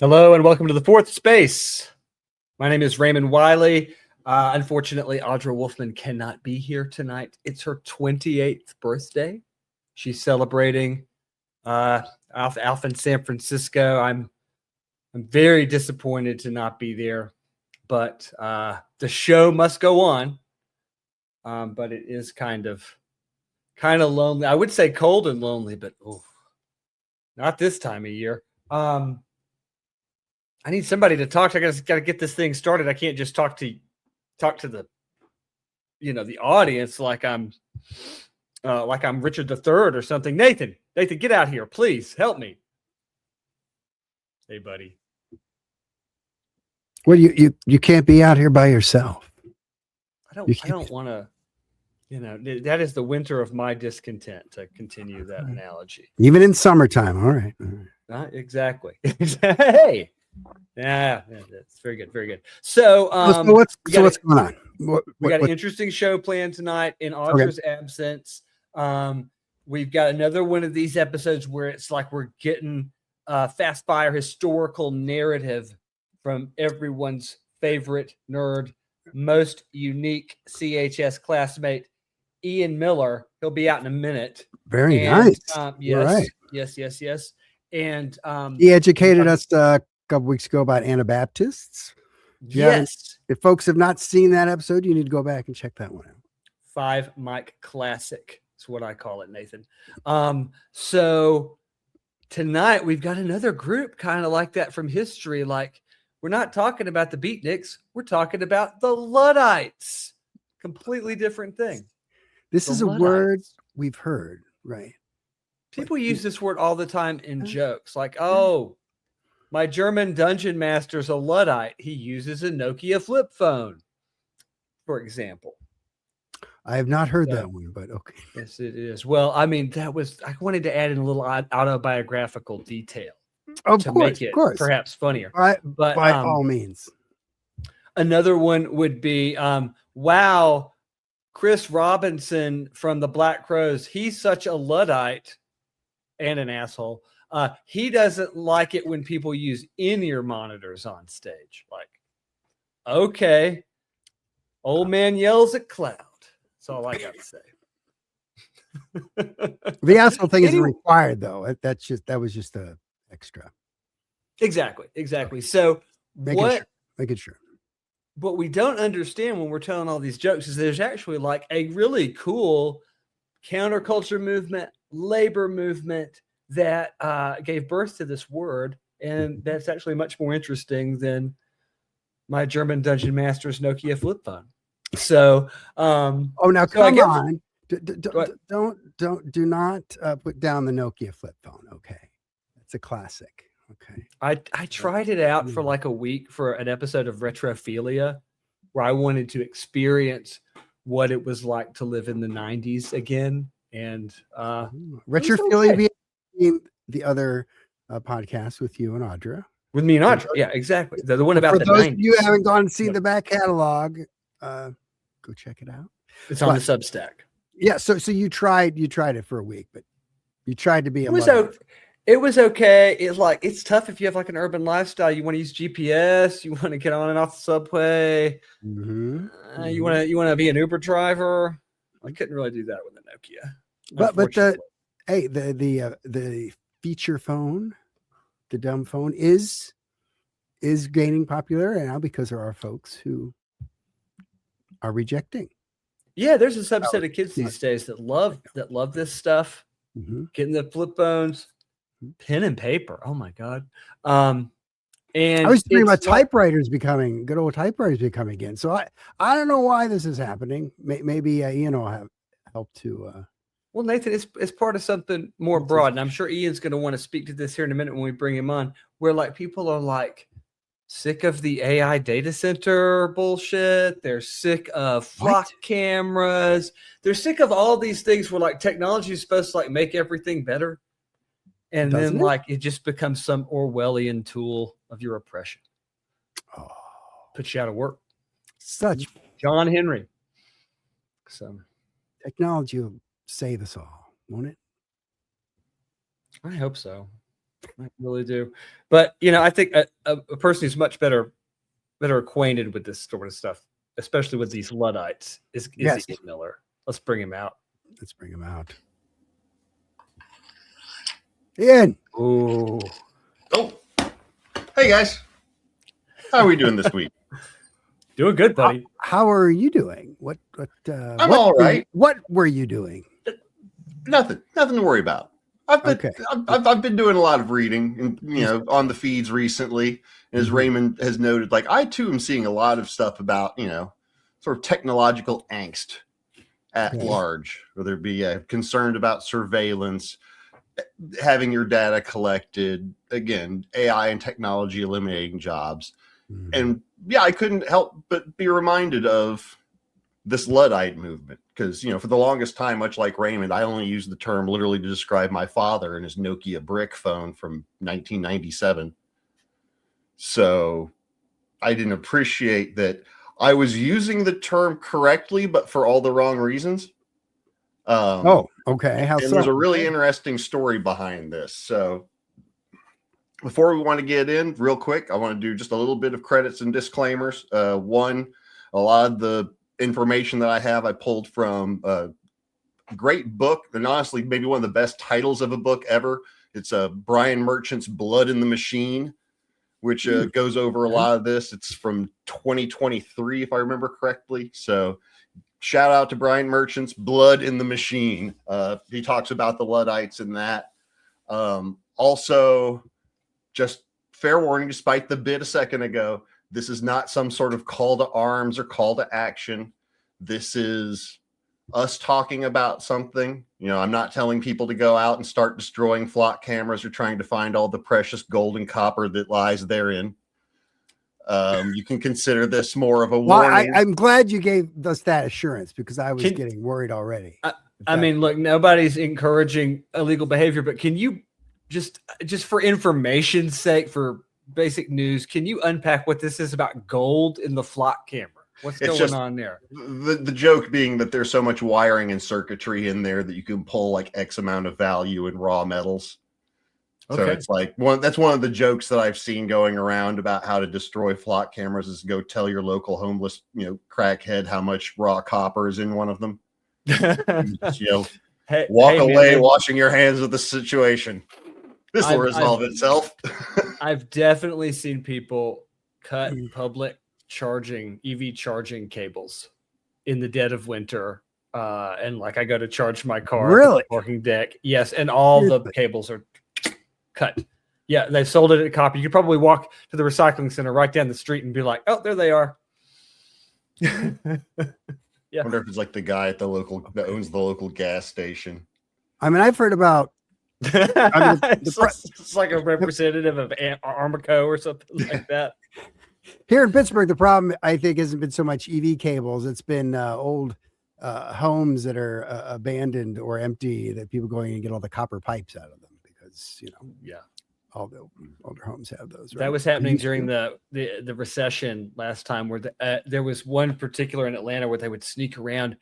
Hello and welcome to the Fourth Space. My name is Raymond Wiley. Unfortunately, Audra Wolfman cannot be here tonight. It's her 28th birthday. She's celebrating out in San Francisco. I'm very disappointed to not be there, but the show must go on. But it is kind of lonely. I would say cold and lonely, but not this time of year. I need somebody to talk to. I got to get this thing started. I can't just talk to the, the audience like I'm Richard III or something. Nathan, get out here, please help me. Hey, buddy. Well, you can't be out here by yourself. I don't want to. That is the winter of my discontent. To continue that analogy, even in summertime. All right. Exactly. Hey. Yeah, that's very good. Very good. So, what's going on? We got an interesting show planned tonight in Audra's absence. We've got another one of these episodes where it's like we're getting fast fire historical narrative from everyone's favorite nerd, most unique CHS classmate, Ian Miller. He'll be out in a minute. Very nice. Yes, right. Yes. And he educated us couple weeks ago about Anabaptists. Yes. If folks have not seen that episode, you need to go back and check that one out. 5 mic classic. That's what I call it, Nathan. So tonight we've got another group kind of like that from history. Like, we're not talking about the beatniks. We're talking about the Luddites. Completely different thing. This is a word we've heard, right? People use this word all the time in jokes. Like, oh, my German dungeon master's a Luddite. He uses a Nokia flip phone, for example. I have not heard that one, but okay. Yes, it is. Well, I mean, I wanted to add in a little autobiographical detail to make it perhaps funnier. But by all means. Another one would be, wow, Chris Robinson from the Black Crowes, he's such a Luddite and an asshole. He doesn't like it when people use in-ear monitors on stage. Like, okay, old man yells at cloud. That's all I got to say. The asshole thing isn't required, though. That was just a extra. Exactly. So making sure. What we don't understand when we're telling all these jokes is there's actually like a really cool counterculture movement, labor movement that gave birth to this word, and that's actually much more interesting than my German dungeon master's Nokia flip phone. So, come on! Do not put down the Nokia flip phone. Okay, it's a classic. Okay, I tried it out for like a week for an episode of Retrophilia, where I wanted to experience what it was like to live in the 90s again, and Retrophilia. The other podcast with you and Audra. With me and Audra. Yeah, exactly. The one about for the those 90s. Of you haven't gone and seen the back catalog, go check it out. It's on the Substack. Yeah, so you tried it for a week, but you tried to be it was okay. It's tough if you have like an urban lifestyle. You want to use GPS, you want to get on and off the subway. You want to be an Uber driver. I couldn't really do that with a Nokia. But the feature phone, the dumb phone is gaining popularity now because there are folks who are rejecting. Yeah, there's a subset of kids these days that love this stuff. Getting the flip phones, pen and paper. Oh my God. And I was thinking about typewriters becoming good old typewriters becoming again. So I don't know why this is happening. Maybe Ian will have helped to. Well, Nathan, it's part of something more broad, and I'm sure Ian's going to want to speak to this here in a minute when we bring him on, where like people are like sick of the AI data center bullshit. They're sick of flock cameras. They're sick of all these things where like technology is supposed to like make everything better. And then like it just becomes some Orwellian tool of your oppression. Oh, put you out of work. Such John Henry. So technology will save us all, won't it? I hope so. I really do. But I think a person who's much better acquainted with this sort of stuff, especially with these Luddites, is Yes. Ian Miller. Let's bring him out. Let's bring him out. Ian. Ooh. Oh, hey guys, how are we doing this week? Doing good, buddy. How are you doing? I'm all right. What were you doing? Nothing to worry about. I've been doing a lot of reading, and on the feeds recently. As Raymond has noted, like I too am seeing a lot of stuff about sort of technological angst at large, whether it be concerned about surveillance, having your data collected, again, AI and technology eliminating jobs. And yeah, I couldn't help but be reminded of this Luddite movement because, for the longest time, much like Raymond, I only used the term literally to describe my father and his Nokia brick phone from 1997. So I didn't appreciate that I was using the term correctly, but for all the wrong reasons. Okay. How and so? there's a really interesting story behind this. So before we want to get in real quick, I want to do just a little bit of credits and disclaimers. One, a lot of the information that I have, I pulled from a great book, and honestly, maybe one of the best titles of a book ever. It's Brian Merchant's Blood in the Machine, which goes over a lot of this. It's from 2023, if I remember correctly. So shout out to Brian Merchant's Blood in the Machine. He talks about the Luddites in that. Also, just fair warning, despite the bit a second ago, this is not some sort of call to arms or call to action. This is us talking about something. I'm not telling people to go out and start destroying flock cameras or trying to find all the precious gold and copper that lies therein. You can consider this more of a warning. I'm glad you gave us that assurance because I was getting worried already. I mean, look, nobody's encouraging illegal behavior, but can you just for information's sake, for basic news, can you unpack what this is about gold in the flock camera? What's going on there? The joke being that there's so much wiring and circuitry in there that you can pull like X amount of value in raw metals. Okay. So it's like that's one of the jokes that I've seen going around about how to destroy flock cameras is go tell your local homeless, crackhead how much raw copper is in one of them. Walk away, washing your hands of the situation. This will resolve itself. I've definitely seen people cut public EV charging cables in the dead of winter. And like I go to charge my car at the parking deck. Yes. And all the cables are cut. Yeah. They've sold it at a copy. You could probably walk to the recycling center right down the street and be like, oh, there they are. Yeah. I wonder if it's like the guy at that owns the local gas station. I mean, I've heard about. It's like a representative of Armaco or something like that. Here in Pittsburgh, the problem I think hasn't been so much EV cables. It's been old homes that are abandoned or empty that people going and get all the copper pipes out of them because all the older homes have those. Right? That was happening during the recession last time, where there was one particular in Atlanta where they would sneak around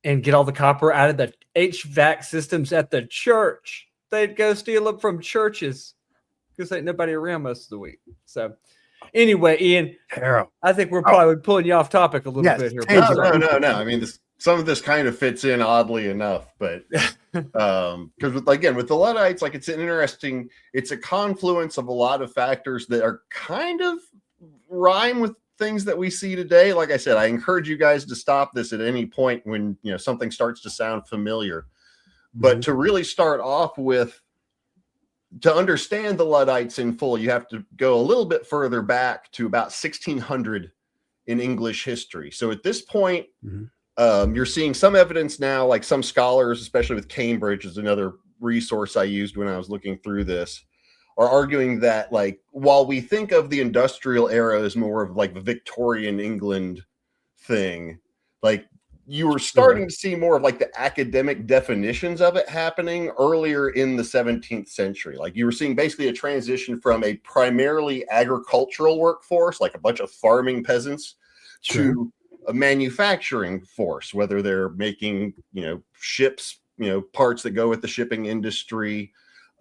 and get all the copper out of the HVAC systems at the church. They'd go steal them from churches because ain't nobody around most of the week. So anyway, Ian, I think we're probably pulling you off topic a little bit here. No. I mean, some of this kind of fits in oddly enough, but because again, with the Luddites, like it's a confluence of a lot of factors that are kind of rhyme with things that we see today. Like I said, I encourage you guys to stop this at any point when something starts to sound familiar. But to really start off with, to understand the Luddites in full, you have to go a little bit further back to about 1600 in English history. So at this point, you're seeing some evidence now, like some scholars, especially with Cambridge is another resource I used when I was looking through this, are arguing that like while we think of the industrial era as more of like the Victorian England thing, like you were starting to see more of like the academic definitions of it happening earlier in the 17th century. Like you were seeing basically a transition from a primarily agricultural workforce, like a bunch of farming peasants, to a manufacturing force, whether they're making, ships, parts that go with the shipping industry,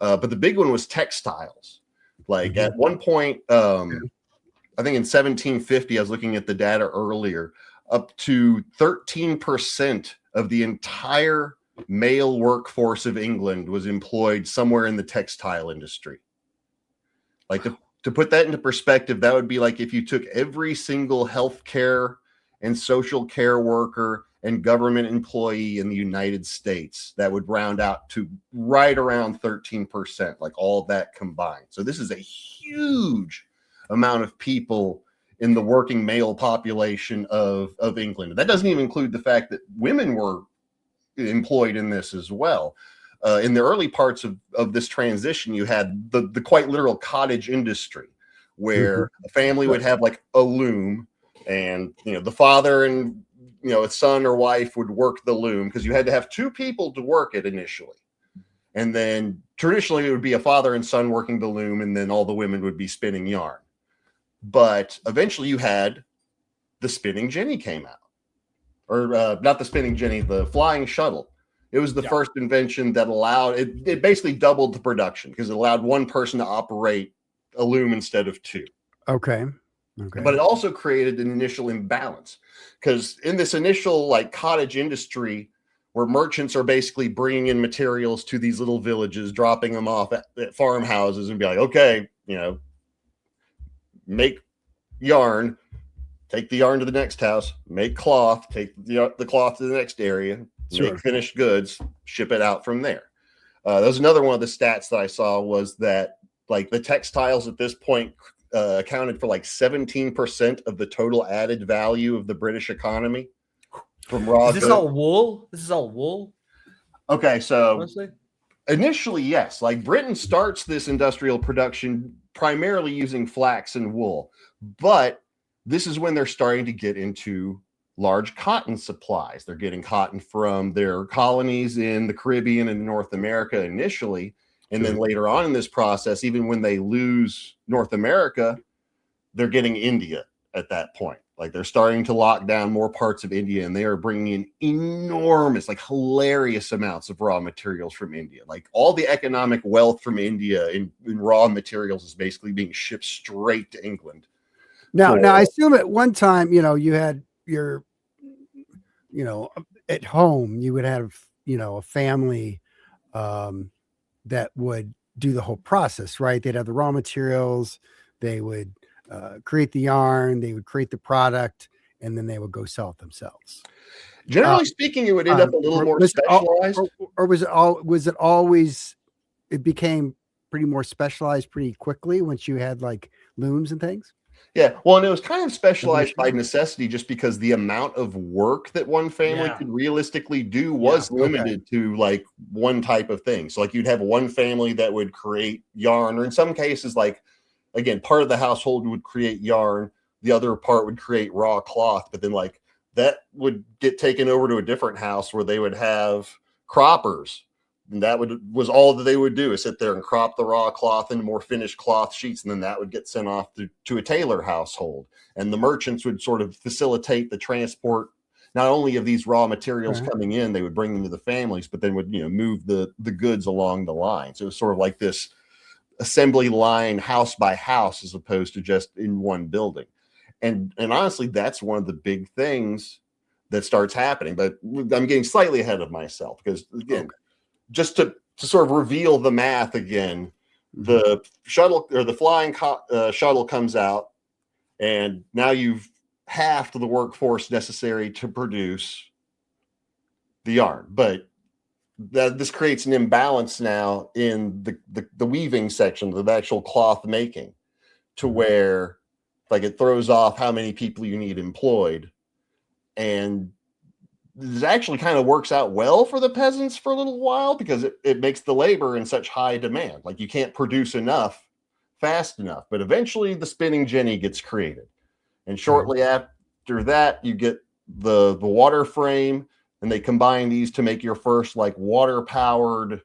But the big one was textiles. Like at one point, I think in 1750, I was looking at the data earlier, up to 13% of the entire male workforce of England was employed somewhere in the textile industry. Like to put that into perspective, that would be like if you took every single healthcare and social care worker and government employee in the United States, that would round out to right around 13%, like all of that combined. So this is a huge amount of people in the working male population of England. That doesn't even include the fact that women were employed in this as well. In the early parts of this transition, you had the quite literal cottage industry, where a family would have like a loom, and the father and a son or wife would work the loom, because you had to have two people to work it initially. And then traditionally it would be a father and son working the loom, and then all the women would be spinning yarn. But eventually you had the spinning jenny came out, or not the spinning jenny, the flying shuttle. It was the first invention that allowed it basically doubled the production, because it allowed one person to operate a loom instead of two. Okay. But it also created an initial imbalance, because in this initial like cottage industry, where merchants are basically bringing in materials to these little villages, dropping them off at farmhouses, and be like, okay, make yarn, take the yarn to the next house, make cloth, take the cloth to the next area, make finished goods, ship it out from there. That was another one of the stats that I saw, was that like the textiles at this point accounted for like 17% of the total added value of the British economy from raw goods. Is this all wool? This is all wool? Okay, so Mostly? Initially, yes. Like Britain starts this industrial production primarily using flax and wool, but this is when they're starting to get into large cotton supplies. They're getting cotton from their colonies in the Caribbean and North America initially. And then later on in this process, even when they lose North America, they're getting India at that point. Like they're starting to lock down more parts of India, and they are bringing in enormous, like hilarious amounts of raw materials from India. Like all the economic wealth from India in raw materials is basically being shipped straight to England. Now I assume at one time, you had your, at home, you would have, a family that would do the whole process, right? They'd have the raw materials, they would create the yarn, they would create the product, and then they would go sell it themselves. Generally speaking, it would end up a little more specialized. Or was it always, it became pretty more specialized pretty quickly once you had like looms and things? Yeah, well, and it was kind of specialized by necessity, just because the amount of work that one family could realistically do was limited to like one type of thing. So like you'd have one family that would create yarn, or in some cases, like, again, part of the household would create yarn, the other part would create raw cloth, but then like that would get taken over to a different house where they would have croppers. And that was all that they would do, is sit there and crop the raw cloth into more finished cloth sheets. And then that would get sent off to a tailor household. And the merchants would sort of facilitate the transport, not only of these raw materials coming in, they would bring them to the families, but then would, move the goods along the line. So it was sort of like this assembly line, house by house, as opposed to just in one building. And honestly, that's one of the big things that starts happening. But I'm getting slightly ahead of myself, because again, just to sort of reveal the math again, the shuttle, or the flying shuttle, comes out, and now you've halved the workforce necessary to produce the yarn. But this creates an imbalance now in the weaving section of the actual cloth making, to where like it throws off how many people you need employed. And this actually kind of works out well for the peasants for a little while, because it makes the labor in such high demand. Like you can't produce enough fast enough. But eventually the spinning jenny gets created. And shortly after that, you get the water frame, and they combine these to make your first like water powered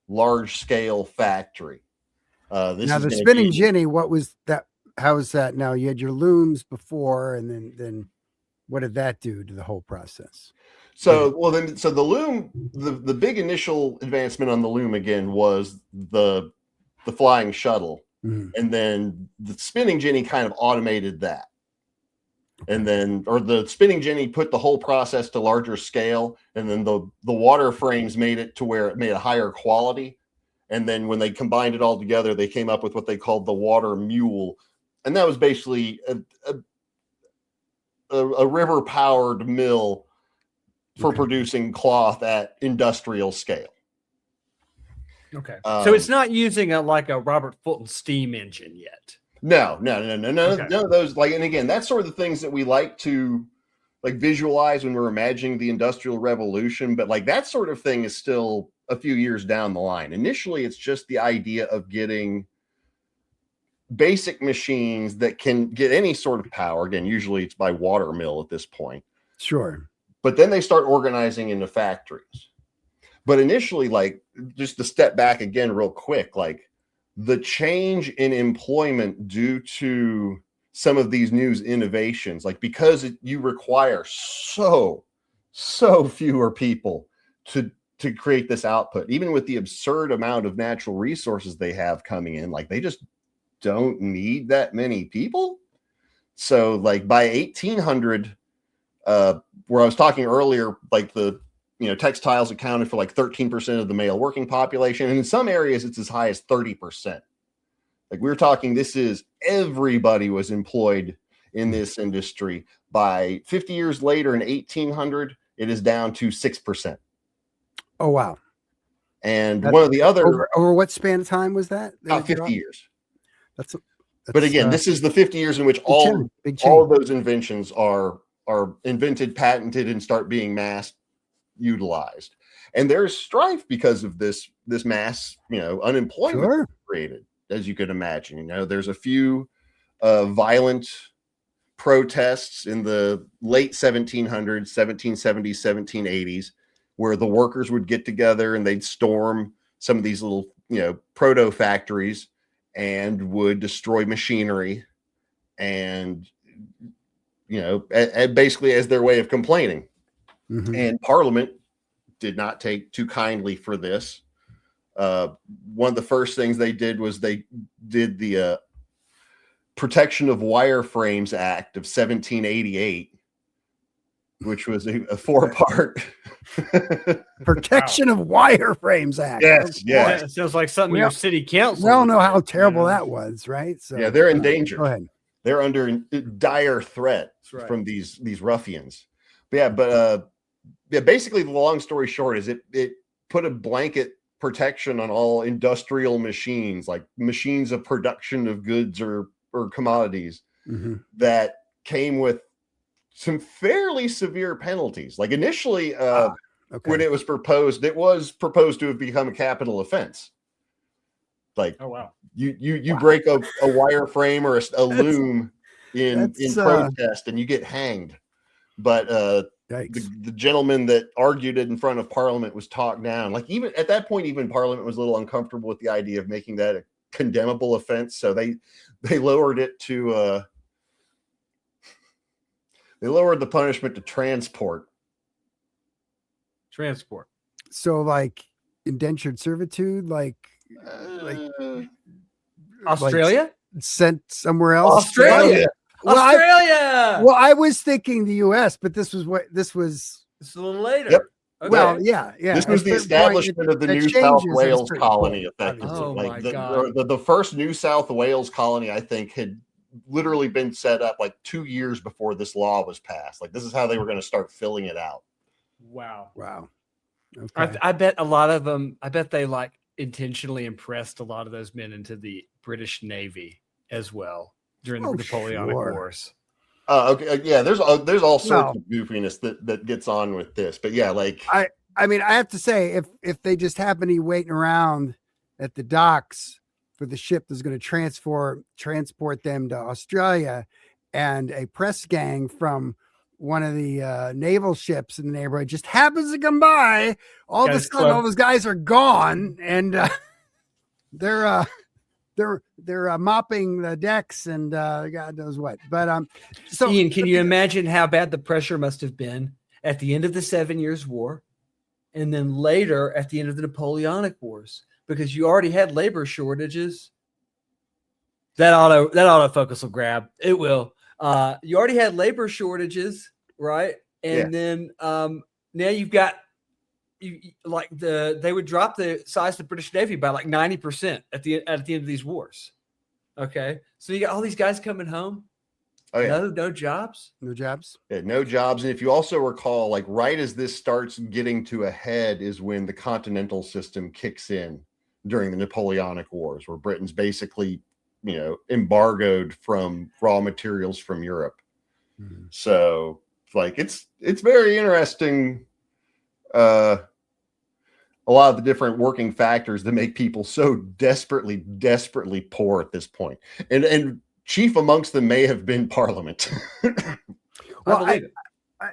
large scale factory. Now the spinning jenny, what was that? How is that now? You had your looms before, and then what did that do to the whole process? So, well, then, so the loom, the big initial advancement on the loom again was the flying shuttle, and then the spinning jenny kind of automated that, and then, or the spinning jenny put the whole process to larger scale, and then the water frames made it to where it made a higher quality, and then when they combined it all together, they came up with what they called the water mule, and that was basically a river powered mill for producing cloth at industrial scale. Okay. So it's not using like a Robert Fulton steam engine yet. No, Okay. none of those. Like, and again, that's sort of the things that we like to like visualize when we're imagining the Industrial Revolution. But like that sort of thing is still a few years down the line. Initially, it's just the idea of getting basic machines that can get any sort of power. Again, usually it's by water mill at this point. Sure. But then they start organizing into factories. But initially, like, just to step back again real quick, like the change in employment due to some of these new innovations, like because you require so fewer people to create this output, even with the absurd amount of natural resources they have coming in, like they just don't need that many people. So like by 1800, where I was talking earlier, like the textiles accounted for like 13% of the male working population, and in some areas it's as high as 30%. Like we were talking, this is everybody was employed in this industry. By 50 years later, in 1800, it is down to 6%. Oh wow! And one of the other over what span of time was that? About 50 years. That's but again, this is the 50 years in which all of those inventions are invented, patented, and start being mass utilized. And there's strife because of this mass, unemployment created, as you could imagine. There's a few violent protests in the late 1700s, 1770s, 1780s, where the workers would get together and they'd storm some of these little, proto factories and would destroy machinery and, basically as their way of complaining. And Parliament did not take too kindly for this. One of the first things they did was they did the Protection of Wireframes Act of 1788, which was a 4-part Protection of Wireframes Act. Yes. It sounds like something your city council. We all know how terrible that was, right? So yeah, they're in danger. Go ahead. They're under dire threat from these ruffians. But basically the long story short is it put a blanket protection on all industrial machines, like machines of production of goods or commodities, that came with some fairly severe penalties. Like initially, when it was proposed to have become a capital offense. Like, oh wow, you break a wireframe or a loom in protest and you get hanged. But the gentleman that argued it in front of Parliament was talked down. Like even at that point, even Parliament was a little uncomfortable with the idea of making that a condemnable offense. So they lowered it to they lowered the punishment to transport. So like indentured servitude, like Australia, like sent somewhere else. Australia. Well, Australia. I was thinking the U.S., but this was a little later. Yep. Okay. Well, yeah. This was the establishment of the New South Wales colony, effectively. Oh like my God. The first New South Wales colony, I think, had literally been set up like 2 years before this law was passed. Like this is how they were going to start filling it out. Wow. Okay. I bet a lot of them. I bet they like intentionally impressed a lot of those men into the British Navy as well during the Napoleonic Wars. Okay, yeah. There's all sorts of goofiness that gets on with this, but yeah, like I mean, I have to say, if they just happen to be waiting around at the docks for the ship that's going to transport them to Australia, and a press gang from one of the naval ships in the neighborhood just happens to come by, all of a sudden all those guys are gone, and they're mopping the decks and God knows what. But so Ian, can you imagine how bad the pressure must have been at the end of the 7 Years' War, and then later at the end of the Napoleonic Wars, because you already had labor shortages. That autofocus will grab. It will. You already had labor shortages, right? And then now you've got they would drop the size of the British Navy by like 90% at the end of these wars. Okay, so you got all these guys coming home. Oh, yeah. No jobs. No jobs. Yeah, no jobs. And if you also recall, like right as this starts getting to a head is when the continental system kicks in during the Napoleonic Wars, where Britain's basically, embargoed from raw materials from Europe. Mm-hmm. So like it's very interesting. A lot of the different working factors that make people so desperately poor at this point. And chief amongst them may have been Parliament. Well,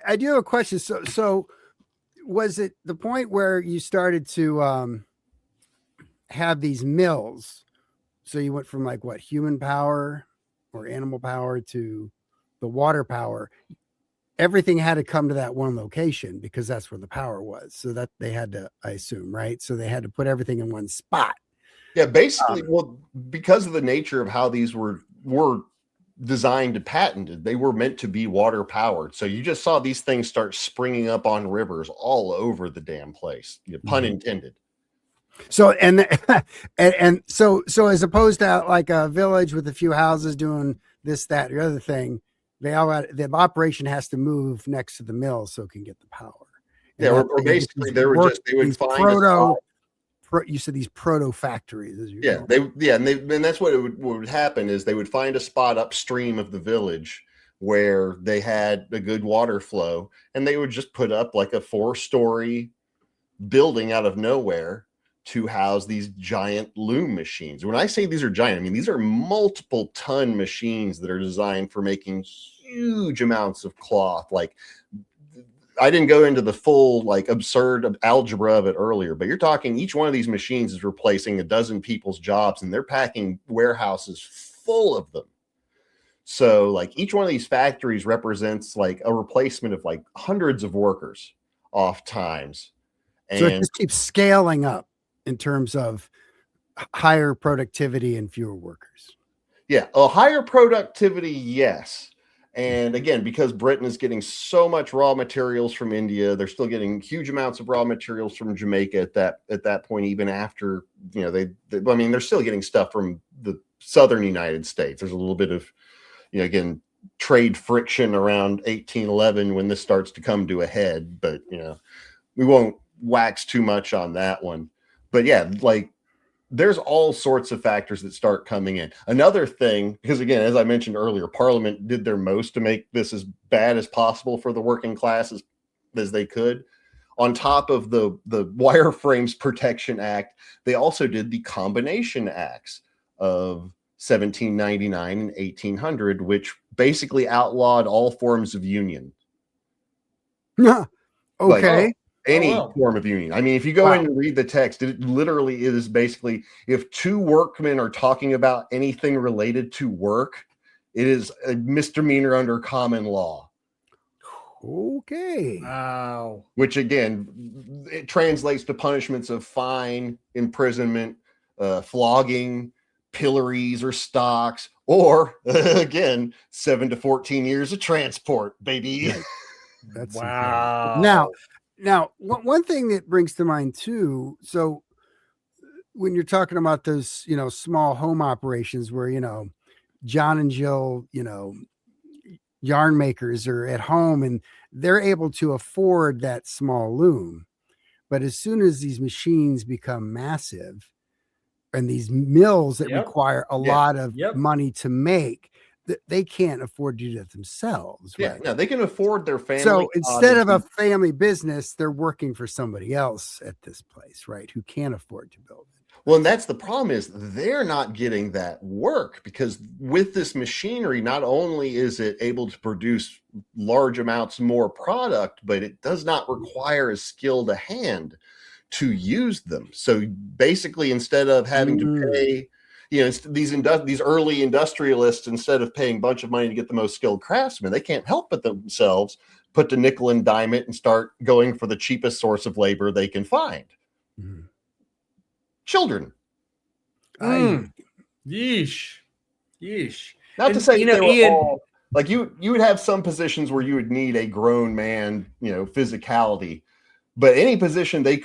I do have a question. So was it the point where you started to have these mills? So you went from like what, human power or animal power to the water power. Everything had to come to that one location because that's where the power was. So that they had to, I assume, right? So they had to put everything in one spot. Yeah, basically, because of the nature of how these were designed and patented, they were meant to be water powered. So you just saw these things start springing up on rivers all over the damn place. Pun intended. So and so as opposed to like a village with a few houses doing this, that, or other thing, the operation has to move next to the mill so it can get the power. And yeah, or basically they would find you said these proto factories. And that's what would happen is they would find a spot upstream of the village where they had a good water flow, and they would just put up like a 4-story building out of nowhere to house these giant loom machines. When I say these are giant, I mean these are multiple ton machines that are designed for making huge amounts of cloth. Like, I didn't go into the full like absurd algebra of it earlier, but you're talking each one of these machines is replacing a dozen people's jobs, and they're packing warehouses full of them. So like each one of these factories represents like a replacement of like hundreds of workers off times. So it just keeps scaling up in terms of higher productivity and fewer workers. Yeah, a higher productivity, yes. And again, because Britain is getting so much raw materials from India, they're still getting huge amounts of raw materials from Jamaica at that point, even after, they're still getting stuff from the southern United States. There's a little bit of, again, trade friction around 1811 when this starts to come to a head, but, we won't wax too much on that one. But yeah, like there's all sorts of factors that start coming in. Another thing, because again, as I mentioned earlier, Parliament did their most to make this as bad as possible for the working classes as they could. On top of the Wireframes Protection Act, they also did the Combination Acts of 1799 and 1800, which basically outlawed all forms of union. Okay. Any form of union. I mean, if you go in and read the text, it literally is basically if two workmen are talking about anything related to work, it is a misdemeanor under common law. Okay. Wow. Which again, it translates to punishments of fine, imprisonment, flogging, pillories or stocks, or again, 7 to 14 years of transport, baby. That's wow. Incredible. Now, one thing that brings to mind too, so when you're talking about those, small home operations where, John and Jill, yarn makers are at home and they're able to afford that small loom. But as soon as these machines become massive and these mills that require a lot of money to make, they can't afford to do that themselves. Yeah, right? No, they can afford their family. So instead of a family business, they're working for somebody else at this place, right? Who can't afford to build it. Well, and that's the problem is they're not getting that work because with this machinery, not only is it able to produce large amounts more product, but it does not require as skilled a hand to use them. So basically, instead of having to pay, these early industrialists, instead of paying a bunch of money to get the most skilled craftsmen, they can't help but themselves put the nickel and dime it and start going for the cheapest source of labor they can find. Mhm. Children. Yeesh. Not to And, say you that know, they were Ian, all like you would have some positions where you would need a grown man, physicality, but any position they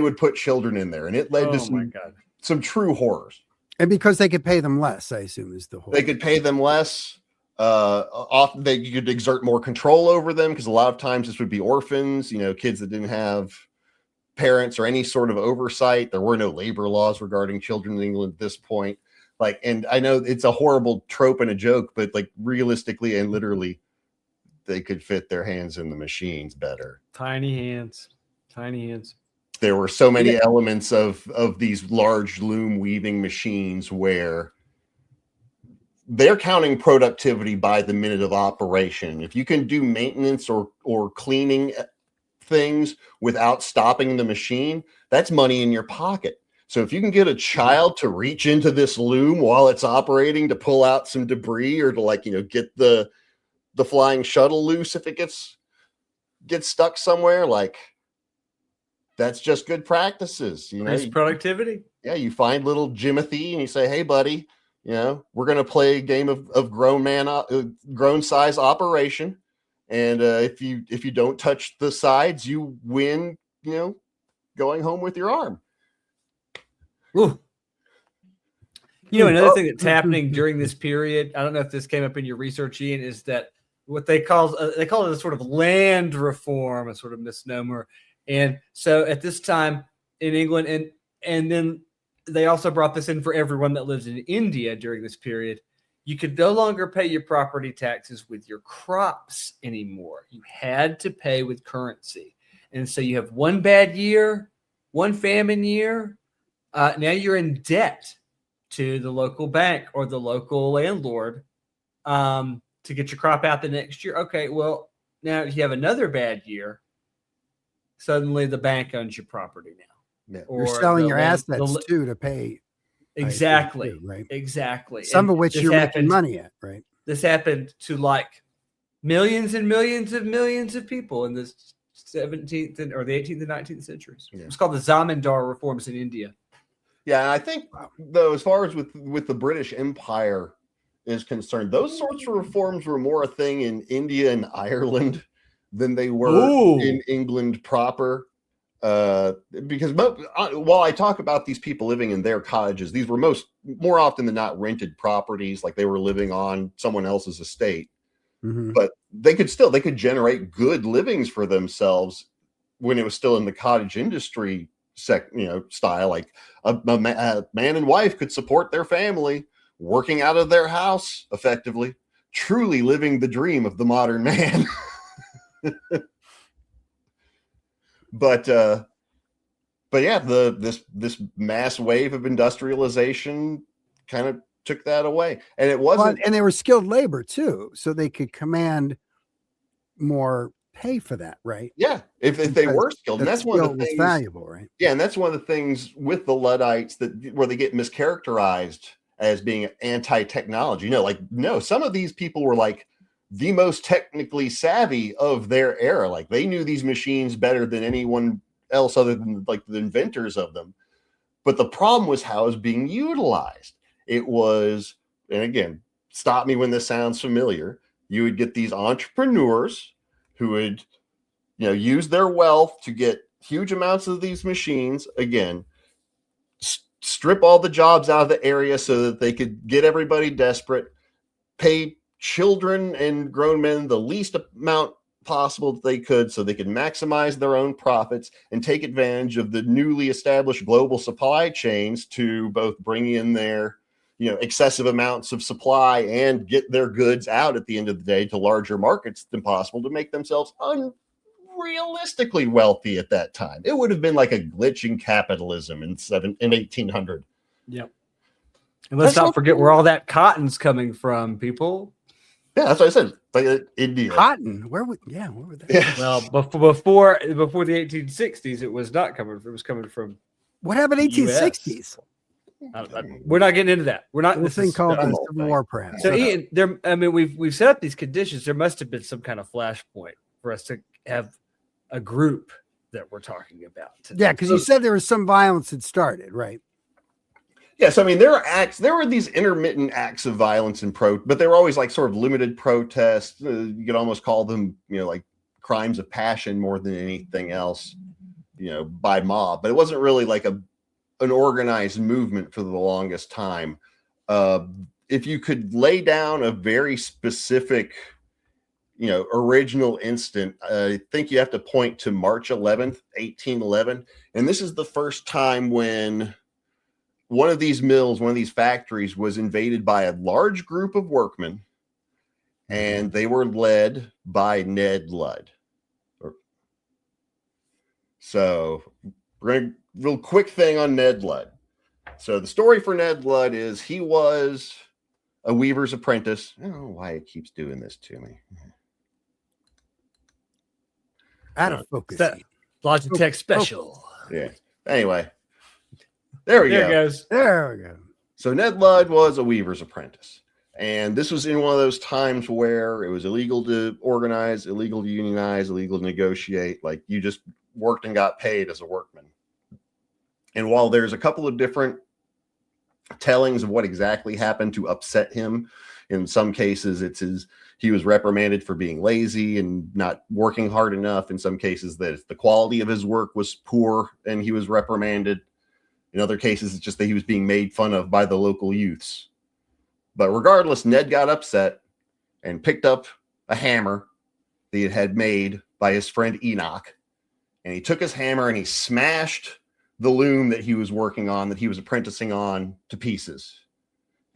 would put children in there, and it led to oh my God. some true horrors. And because they could pay them less, I assume is the whole. They could pay them less. Often you could exert more control over them, because a lot of times this would be orphans, kids that didn't have parents or any sort of oversight. There were no labor laws regarding children in England at this point. And I know it's a horrible trope and a joke, but like realistically and literally, they could fit their hands in the machines better. Tiny hands. There were so many elements of these large loom weaving machines where they're counting productivity by the minute of operation. If you can do maintenance or cleaning things without stopping the machine, that's money in your pocket. So if you can get a child to reach into this loom while it's operating to pull out some debris, or to get the flying shuttle loose if it gets stuck somewhere, that's just good practices. Increased productivity. Yeah, you find little Jimothy and you say, "Hey, buddy, we're going to play a game of grown size operation. And if you don't touch the sides, you win, going home with your arm." Ooh. Another thing that's happening during this period, I don't know if this came up in your research, Ian, is that what they call it a sort of land reform, a sort of misnomer. And so at this time in England, and then they also brought this in for everyone that lives in India during this period, you could no longer pay your property taxes with your crops anymore. You had to pay with currency. And so you have one bad year, one famine year. Now you're in debt to the local bank or the local landlord to get your crop out the next year. Okay, well, now if you have another bad year, suddenly the bank owns your property now. Yeah. You're selling your assets too to pay. Exactly. Too, right. Exactly. Some of which you're making money at, right? This happened to millions and millions of people in the 17th or the 18th and 19th centuries. Yeah. It's called the Zamindar reforms in India. Yeah, and I think though, as far as with the British Empire is concerned, those sorts of reforms were more a thing in India and Ireland than they were in England proper. Because while I talk about these people living in their cottages, these were more often than not rented properties, like they were living on someone else's estate. Mm-hmm. But they could generate good livings for themselves when it was still in the cottage industry style. Like a man and wife could support their family working out of their house effectively, truly living the dream of the modern man. But yeah, this mass wave of industrialization kind of took that away, and it wasn't. And they were skilled labor too, so they could command more pay for that, right? Yeah, if they were skilled, and that's one of the things valuable, right? Yeah, and that's one of the things with the Luddites where they get mischaracterized as being anti-technology. Some of these people were the most technically savvy of their era. They knew these machines better than anyone else other than the inventors of them. But the problem was how it was being utilized. It was, and again, stop me when this sounds familiar. You would get these entrepreneurs who would, use their wealth to get huge amounts of these machines, again, strip all the jobs out of the area so that they could get everybody desperate, pay children and grown men the least amount possible that they could so they could maximize their own profits and take advantage of the newly established global supply chains to both bring in their excessive amounts of supply and get their goods out at the end of the day to larger markets than possible to make themselves unrealistically wealthy at that time. It would have been like a glitch in capitalism in 1800. Yep. And let's not forget where all that cotton's coming from, people. Yeah, that's what I said. India. Cotton. Where would they? Yeah. Well, before the 1860s, it was not coming from. It was coming from. What happened in 1860s? We're not getting into that. We're not. This thing called the Civil War print. So, Ian, there. I mean, we've set up these conditions. There must have been some kind of flashpoint for us to have a group that we're talking about today. Yeah, because you said there was some violence that started, right? Yes, I mean there were these intermittent acts of violence but they were always like sort of limited protests. You could almost call them, like crimes of passion more than anything else, by mob. But it wasn't really like an organized movement for the longest time. If you could lay down a very specific, original instant, I think you have to point to March 11th, 1811. And this is the first time when one of these mills, one of these factories was invaded by a large group of workmen, and they were led by Ned Ludd. So we're going to real quick thing on Ned Ludd. So the story for Ned Ludd is he was a weaver's apprentice. I don't know why it keeps doing this to me. Out of focus. Logitech special. Yeah. Anyway, there we go. There we go. So Ned Ludd was a weaver's apprentice. And this was in one of those times where it was illegal to organize, illegal to unionize, illegal to negotiate. Like you just worked and got paid as a workman. And while there's a couple of different tellings of what exactly happened to upset him, in some cases he was reprimanded for being lazy and not working hard enough. In some cases that the quality of his work was poor and he was reprimanded. In other cases, it's just that he was being made fun of by the local youths. But regardless, Ned got upset and picked up a hammer that he had made by his friend Enoch. And he took his hammer and he smashed the loom that he was working on, that he was apprenticing on, to pieces.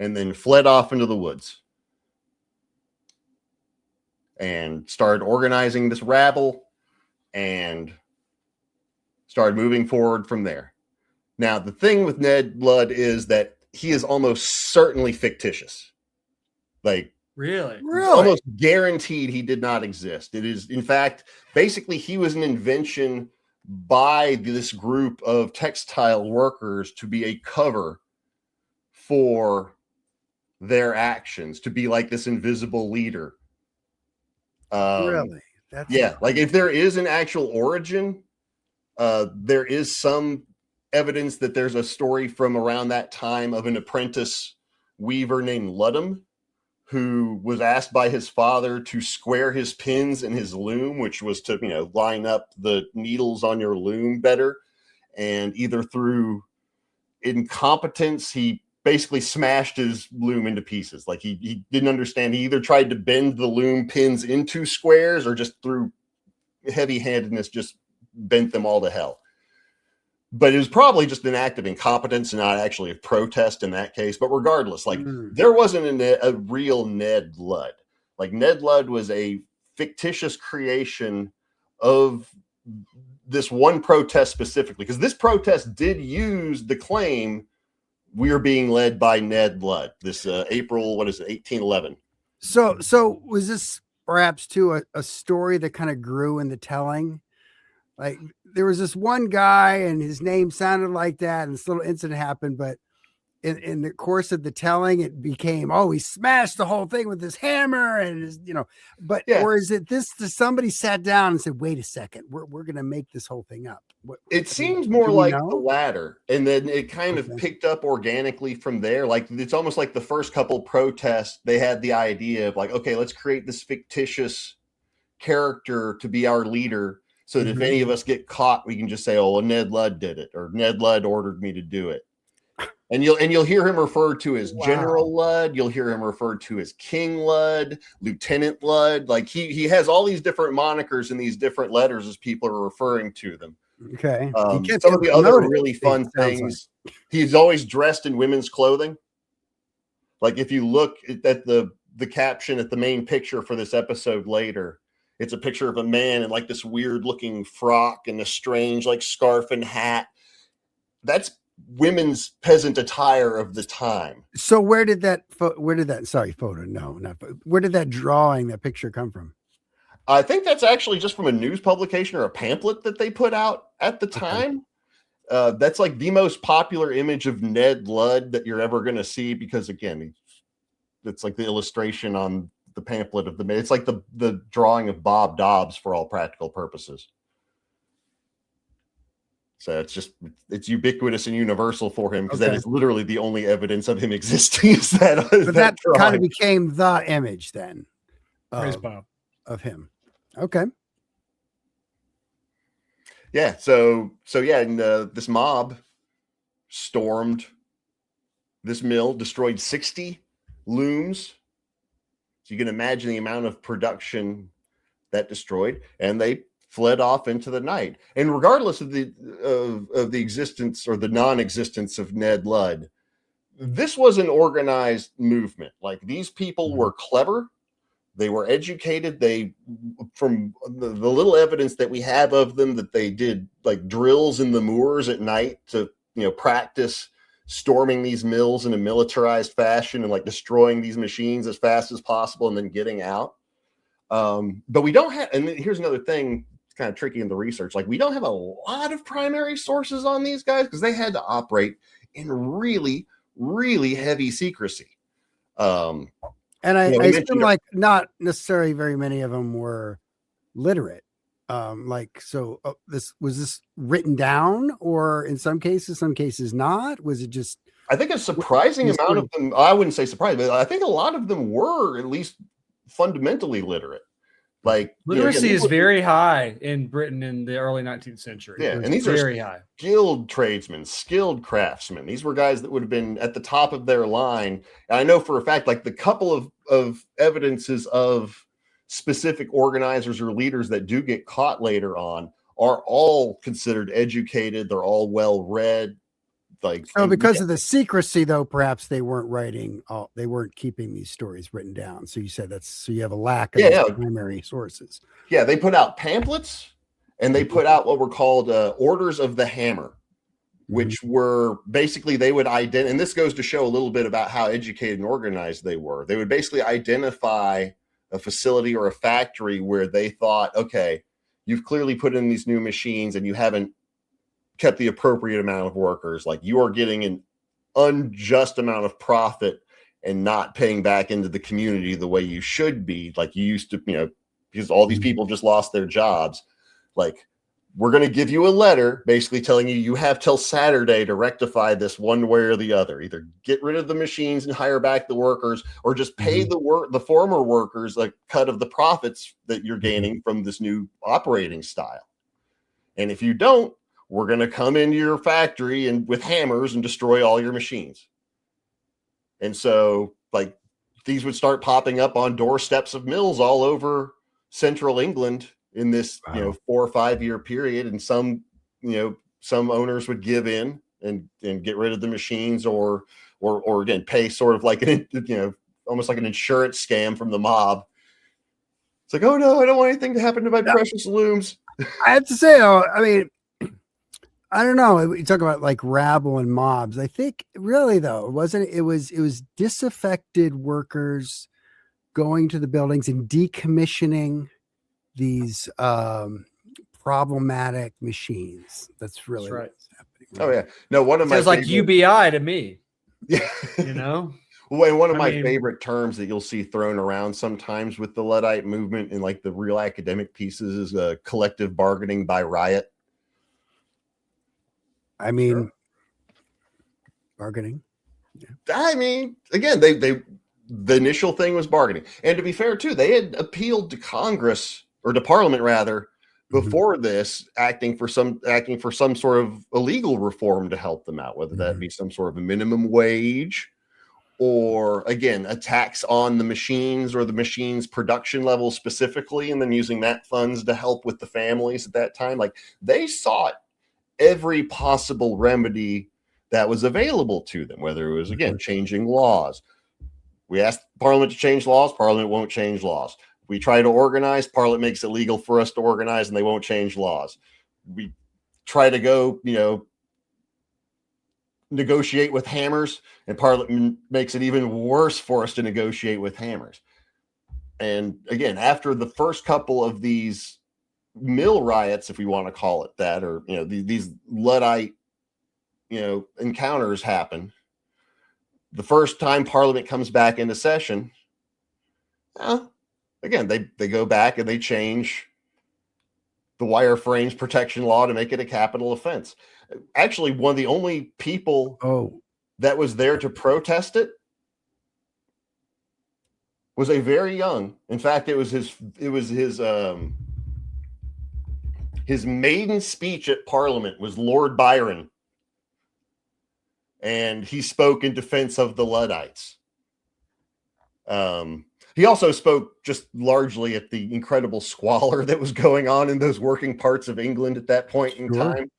And then fled off into the woods. And started organizing this rabble and started moving forward from there. Now, the thing with Ned Ludd is that he is almost certainly fictitious. Like, really? Almost guaranteed he did not exist. It is, in fact, basically he was an invention by this group of textile workers to be a cover for their actions, to be like this invisible leader. Really? Like if there is an actual origin, there is some evidence that there's a story from around that time of an apprentice weaver named Ludham who was asked by his father to square his pins in his loom, which was to, line up the needles on your loom better. And either through incompetence, he basically smashed his loom into pieces. Like he didn't understand. He either tried to bend the loom pins into squares or just through heavy-handedness just bent them all to hell. But it was probably just an act of incompetence and not actually a protest in that case. But regardless, there wasn't a real Ned Ludd. Like Ned Ludd was a fictitious creation of this one protest specifically, because this protest did use the claim we are being led by Ned Ludd. This April, 1811. So was this perhaps too a story that kind of grew in the telling? Like there was this one guy and his name sounded like that and this little incident happened, but in the course of the telling, it became, he smashed the whole thing with his hammer and his, or is it somebody sat down and said, wait a second, we're going to make this whole thing up. It seems more like the latter. And then it kind of picked up organically from there. Like it's almost like the first couple protests, they had the idea of like, okay, let's create this fictitious character to be our leader. So that if any of us get caught, we can just say, Ned Ludd did it, or Ned Ludd ordered me to do it. And you'll hear him referred to as General Ludd. You'll hear him referred to as King Ludd, Lieutenant Ludd. Like he has all these different monikers in these different letters as people are referring to them. Okay. Some of the other really fun things, he's always dressed in women's clothing. Like if you look at the caption at the main picture for this episode later, it's a picture of a man in like this weird looking frock and a strange like scarf and hat. That's women's peasant attire of the time. So where did that drawing, that picture come from? I think that's actually just from a news publication or a pamphlet that they put out at the time. That's like the most popular image of Ned Ludd that you're ever going to see, because again, it's like the illustration on the pamphlet of the, it's like the drawing of Bob Dobbs for all practical purposes. So it's ubiquitous and universal for him, because that is literally the only evidence of him existing. Is that? But that kind of became the image then. Praise Bob. Of him. Okay. Yeah. So yeah, and this mob stormed this mill, destroyed 60 looms. So you can imagine the amount of production that destroyed, and they fled off into the night. And regardless of the existence or the non-existence of Ned Ludd, this was an organized movement. Like, these people were clever. They were educated. They, from the little evidence that we have of them, that they did like drills in the moors at night to, practice storming these mills in a militarized fashion and like destroying these machines as fast as possible and then getting out. But we don't have, and here's another thing, it's kind of tricky in the research. Like, we don't have a lot of primary sources on these guys, because they had to operate in really, really heavy secrecy. And I assume like not necessarily very many of them were literate. This was written down, or in some cases not? Was it just? I think a surprising amount of them. I wouldn't say surprising, but I think a lot of them were at least fundamentally literate. Like, literacy is very high in Britain in the early 19th century. Yeah, and these very are high. Skilled tradesmen, skilled craftsmen. These were guys that would have been at the top of their line. And I know for a fact, like, the couple of evidences of specific organizers or leaders that do get caught later on are all considered educated. They're all well read. Like, because of the secrecy, though, perhaps they weren't keeping these stories written down. So you said so you have a lack of primary sources. Yeah, they put out pamphlets, and they put out what were called orders of the hammer, which were basically, they would identify, and this goes to show a little bit about how educated and organized they were. They would basically identify a facility or a factory where they thought, okay, you've clearly put in these new machines and you haven't kept the appropriate amount of workers. Like, you are getting an unjust amount of profit and not paying back into the community the way you should be, like you used to, because all these people just lost their jobs. Like, we're going to give you a letter basically telling you have till Saturday to rectify this one way or the other. Either get rid of the machines and hire back the workers, or just pay the former workers a cut of the profits that you're gaining from this new operating style. And if you don't, we're going to come into your factory and with hammers and destroy all your machines. And so, like, these would start popping up on doorsteps of mills all over central England in this, 4 or 5 year period. And some owners would give in and get rid of the machines, or again, pay sort of like almost like an insurance scam from the mob. It's like, oh no, I don't want anything to happen to my precious looms. I have to say, though, I mean, I don't know. You talk about like rabble and mobs. I think really, though, it was disaffected workers going to the buildings and decommissioning these problematic machines. That's really what's happening. Right? Oh yeah. No, one of my like UBI to me. Yeah. Well, and one of my favorite terms that you'll see thrown around sometimes with the Luddite movement in like the real academic pieces is collective bargaining by riot. I mean, bargaining. Yeah. I mean, again, the initial thing was bargaining, and to be fair too, they had appealed to Congress, or to Parliament rather, before this, acting for some sort of illegal reform to help them out, whether that be some sort of a minimum wage, or again, a tax on the machines or the machines production level specifically, and then using that funds to help with the families at that time. Like, they sought every possible remedy that was available to them, whether it was, again, changing laws. We asked Parliament to change laws, Parliament won't change laws. We try to organize, Parliament makes it legal for us to organize, and they won't change laws. We try to go, negotiate with hammers, and Parliament makes it even worse for us to negotiate with hammers. And again, after the first couple of these mill riots, if we want to call it that, or these Luddite encounters happen. The first time Parliament comes back into session, again, they go back and they change the wireframes protection law to make it a capital offense. Actually, one of the only people that was there to protest it was a very young. In fact, it was his maiden speech at Parliament was Lord Byron, and he spoke in defense of the Luddites. He also spoke just largely at the incredible squalor that was going on in those working parts of England at that point in time.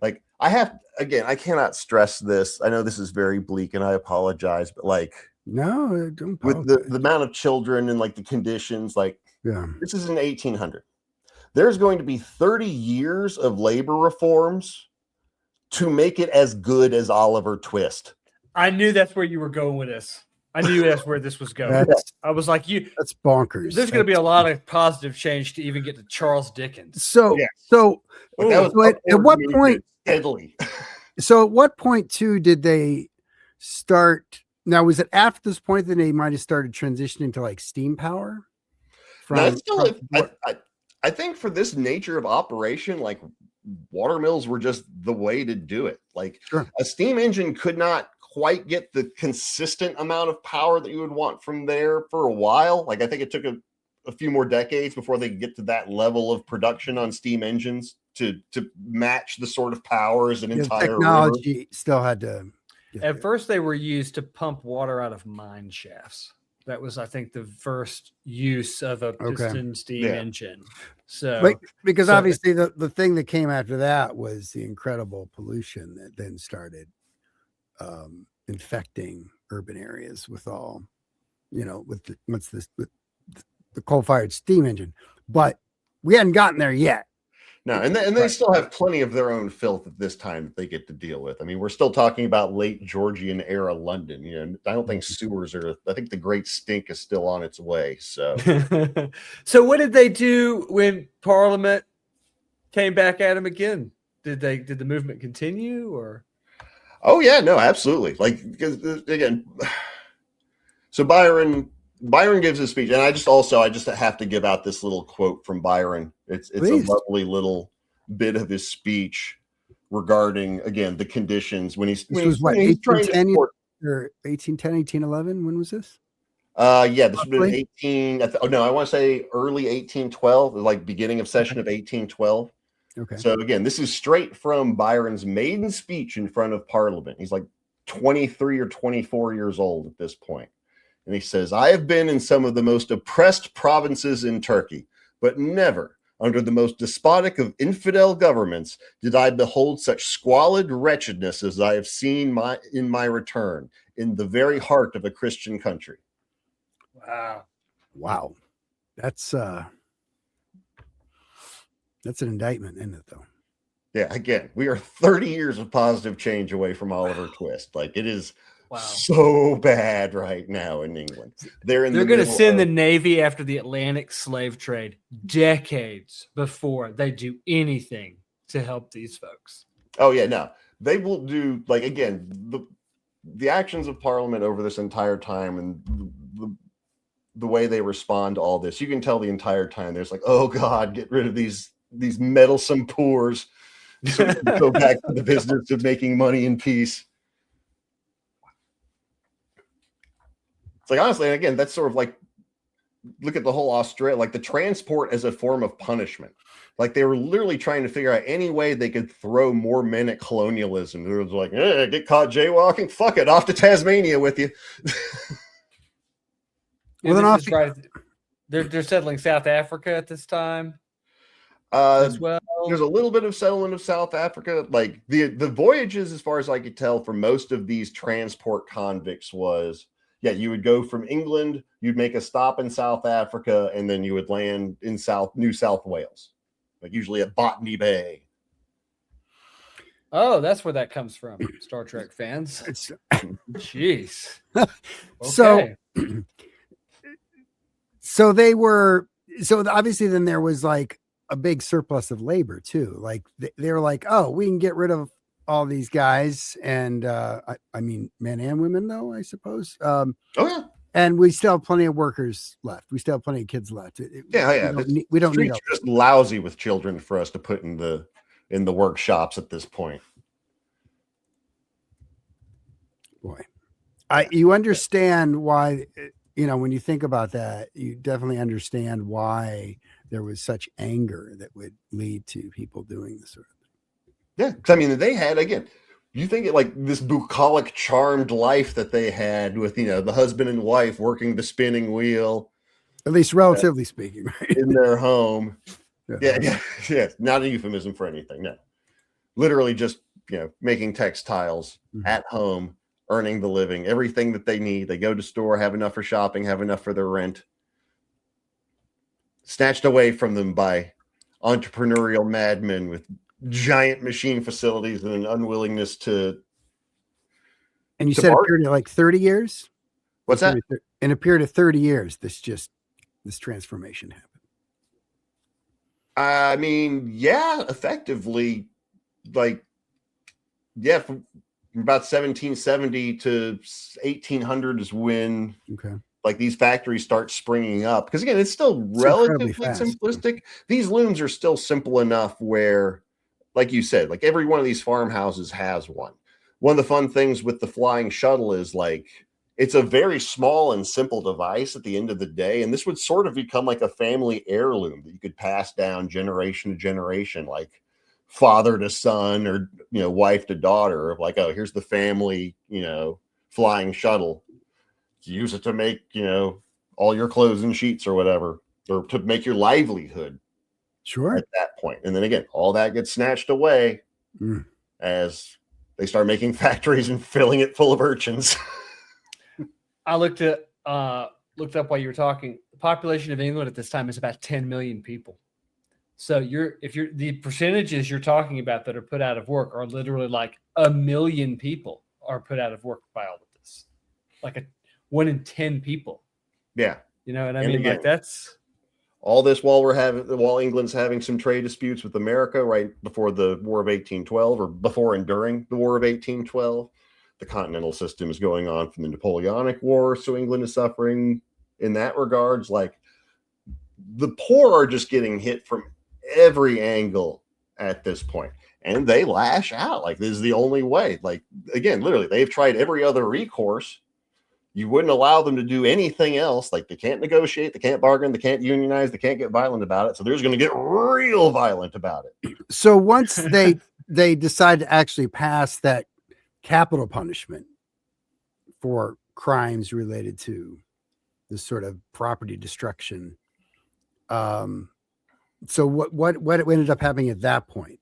Like, I cannot stress this. I know this is very bleak and I apologize, but like, no, don't with the amount of children and like the conditions, like, this is in 1800. There's going to be 30 years of labor reforms to make it as good as Oliver Twist. I knew that's where you were going with this. I knew that's where this was going. I was like, that's bonkers. There's going to be a lot of positive change to even get to Charles Dickens. So at what point? Deadly. So at what point too did they start? Now, was it after this point that they might have started transitioning to like steam power? I think for this nature of operation, like water mills were just the way to do it. Like a steam engine could not quite get the consistent amount of power that you would want from there for a while. Like, I think it took a few more decades before they could get to that level of production on steam engines to match the sort of power as an entire technology river. Still had to. At first, they were used to pump water out of mine shafts. That was, I think, the first use of a piston steam engine. So, because obviously the thing that came after that was the incredible pollution that then started infecting urban areas with all, with the coal-fired steam engine. But we hadn't gotten there yet. No, and they still have plenty of their own filth at this time that they get to deal with. I mean, we're still talking about late Georgian era London. I don't think sewers are. I think the Great Stink is still on its way. So, so what did they do when Parliament came back at them again? Did the movement continue or? Oh yeah, no, absolutely. Like, because again, so Byron gives a speech, and I just have to give out this little quote from Byron. It's a lovely little bit of his speech regarding, again, the conditions when he's 1810 or 1810, 1811. When was this? This would have been 18. I want to say early 1812, like beginning of session of 1812. Okay. So again, this is straight from Byron's maiden speech in front of Parliament. He's like 23 or 24 years old at this point. And he says, I have been in some of the most oppressed provinces in Turkey, but never under the most despotic of infidel governments did I behold such squalid wretchedness as I have seen in my return in the very heart of a Christian country. Wow. That's an indictment, isn't it, though? Yeah, again, we are 30 years of positive change away from Oliver Twist. Like, it is so bad right now in England. They're going to send the Navy after the Atlantic slave trade decades before they do anything to help these folks. Oh, yeah, no. They will do, like, again, the actions of Parliament over this entire time and the way they respond to all this, you can tell the entire time there's like, oh, God, get rid of these meddlesome poors so we can go back to the business of making money in peace. It's like, honestly, and again, that's sort of like, look at the whole Australia, like the transport as a form of punishment. Like, they were literally trying to figure out any way they could throw more men at colonialism. It was like, get caught jaywalking, fuck it, off to Tasmania with you. Well, they're settling South Africa at this time as well. There's a little bit of settlement of South Africa. Like the voyages, as far as I could tell, for most of these transport convicts was, you would go from England, you'd make a stop in South Africa, and then you would land in New South Wales, like usually at Botany Bay. Oh, that's where that comes from, Star Trek fans. Jeez. Okay. So they were, obviously then there was like a big surplus of labor too. Like they were like, oh, we can get rid of all these guys, and I mean, men and women, though, I suppose. Oh yeah, and we still have plenty of workers left. We still have plenty of kids left. yeah. We don't need streets are just lousy with children for us to put in the workshops at this point. Boy, you understand why, when you think about that, you definitely understand why there was such anger that would lead to people doing this sort of thing. Yeah, because I mean, they had, again, you think it like this bucolic, charmed life that they had with, the husband and wife working the spinning wheel, at least relatively speaking, right? in their home. Yeah. Yeah. Not a euphemism for anything. No, literally just making textiles at home, earning the living, everything that they need. They go to store, have enough for shopping, have enough for their rent. Snatched away from them by entrepreneurial madmen with giant machine facilities and an unwillingness to. And you said a period of like 30 years? What's that? In a period of 30 years, this transformation happened. I mean, yeah, effectively, from about 1770 to 1800 is when like these factories start springing up. Because again, it's still relatively simplistic. These looms are still simple enough where, like you said, like every one of these farmhouses has one. One of the fun things with the flying shuttle is like, it's a very small and simple device at the end of the day. And this would sort of become like a family heirloom that you could pass down generation to generation, like father to son or, wife to daughter, of like, oh, here's the family, flying shuttle. Use it to make, all your clothes and sheets or whatever, or to make your livelihood. Sure. At that point. And then again, all that gets snatched away as they start making factories and filling it full of urchins. I looked up while you were talking. The population of England at this time is about 10 million people. So the percentages you're talking about that are put out of work are literally like 1 million people are put out of work by all of this. Like 1 in 10 people. Yeah. And I mean, again, like that's all this while England's having some trade disputes with America right before the War of 1812, or before and during the War of 1812. The continental system is going on from the Napoleonic War, so England is suffering in that regards. Like, the poor are just getting hit from every angle at this point, and they lash out. Like, this is the only way. Like, again, literally, they've tried every other recourse. You wouldn't allow them to do anything else. Like, they can't negotiate, they can't bargain, they can't unionize, they can't get violent about it. So they're just going to get real violent about it. So once they decide to actually pass that capital punishment for crimes related to this sort of property destruction. So what ended up happening at that point?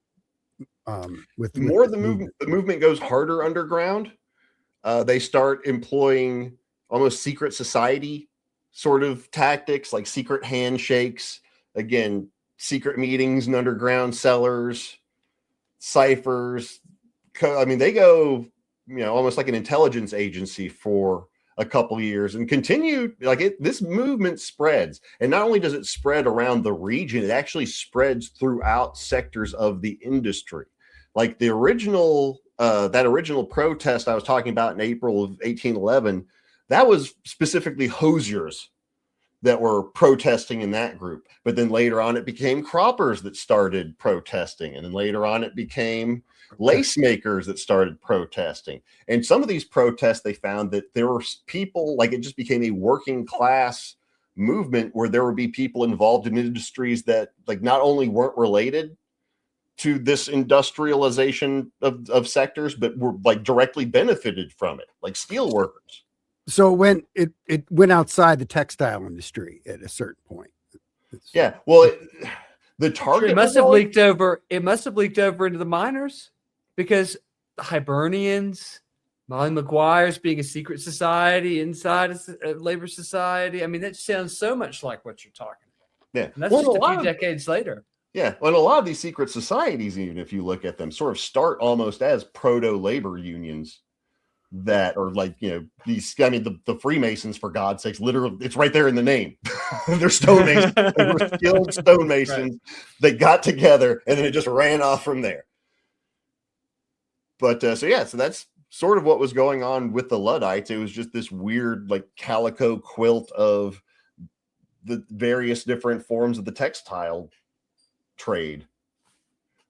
With the movement goes harder underground. They start employing almost secret society sort of tactics, like secret handshakes. Again, secret meetings in underground cellars, ciphers. I mean, they go, almost like an intelligence agency for a couple years and continue this movement spreads. And not only does it spread around the region, it actually spreads throughout sectors of the industry. Like the original, that original protest I was talking about in April of 1811, that was specifically hosiers that were protesting in that group. But then later on, it became croppers that started protesting. And then later on, it became lace makers that started protesting. And some of these protests, they found that there were people, like, it just became a working class movement where there would be people involved in industries that, like, not only weren't related to this industrialization of sectors, but were like directly benefited from it, like steel workers. So when it went outside the textile industry at a certain point. Yeah. Well, the target it must have leaked over. It must have leaked over into the miners, because the Hibernians, Molly Maguire's being a secret society inside a labor society. I mean, that sounds so much like what you're talking about. Yeah. And that's just a few decades later. Yeah. Well, a lot of these secret societies, even if you look at them, sort of start almost as proto-labor unions that are like, these, I mean, the Freemasons, for God's sakes, literally, it's right there in the name. They're stonemasons. They were skilled stonemasons. Right. They got together and then it just ran off from there. But so that's sort of what was going on with the Luddites. It was just this weird, like, calico quilt of the various different forms of the textile trade.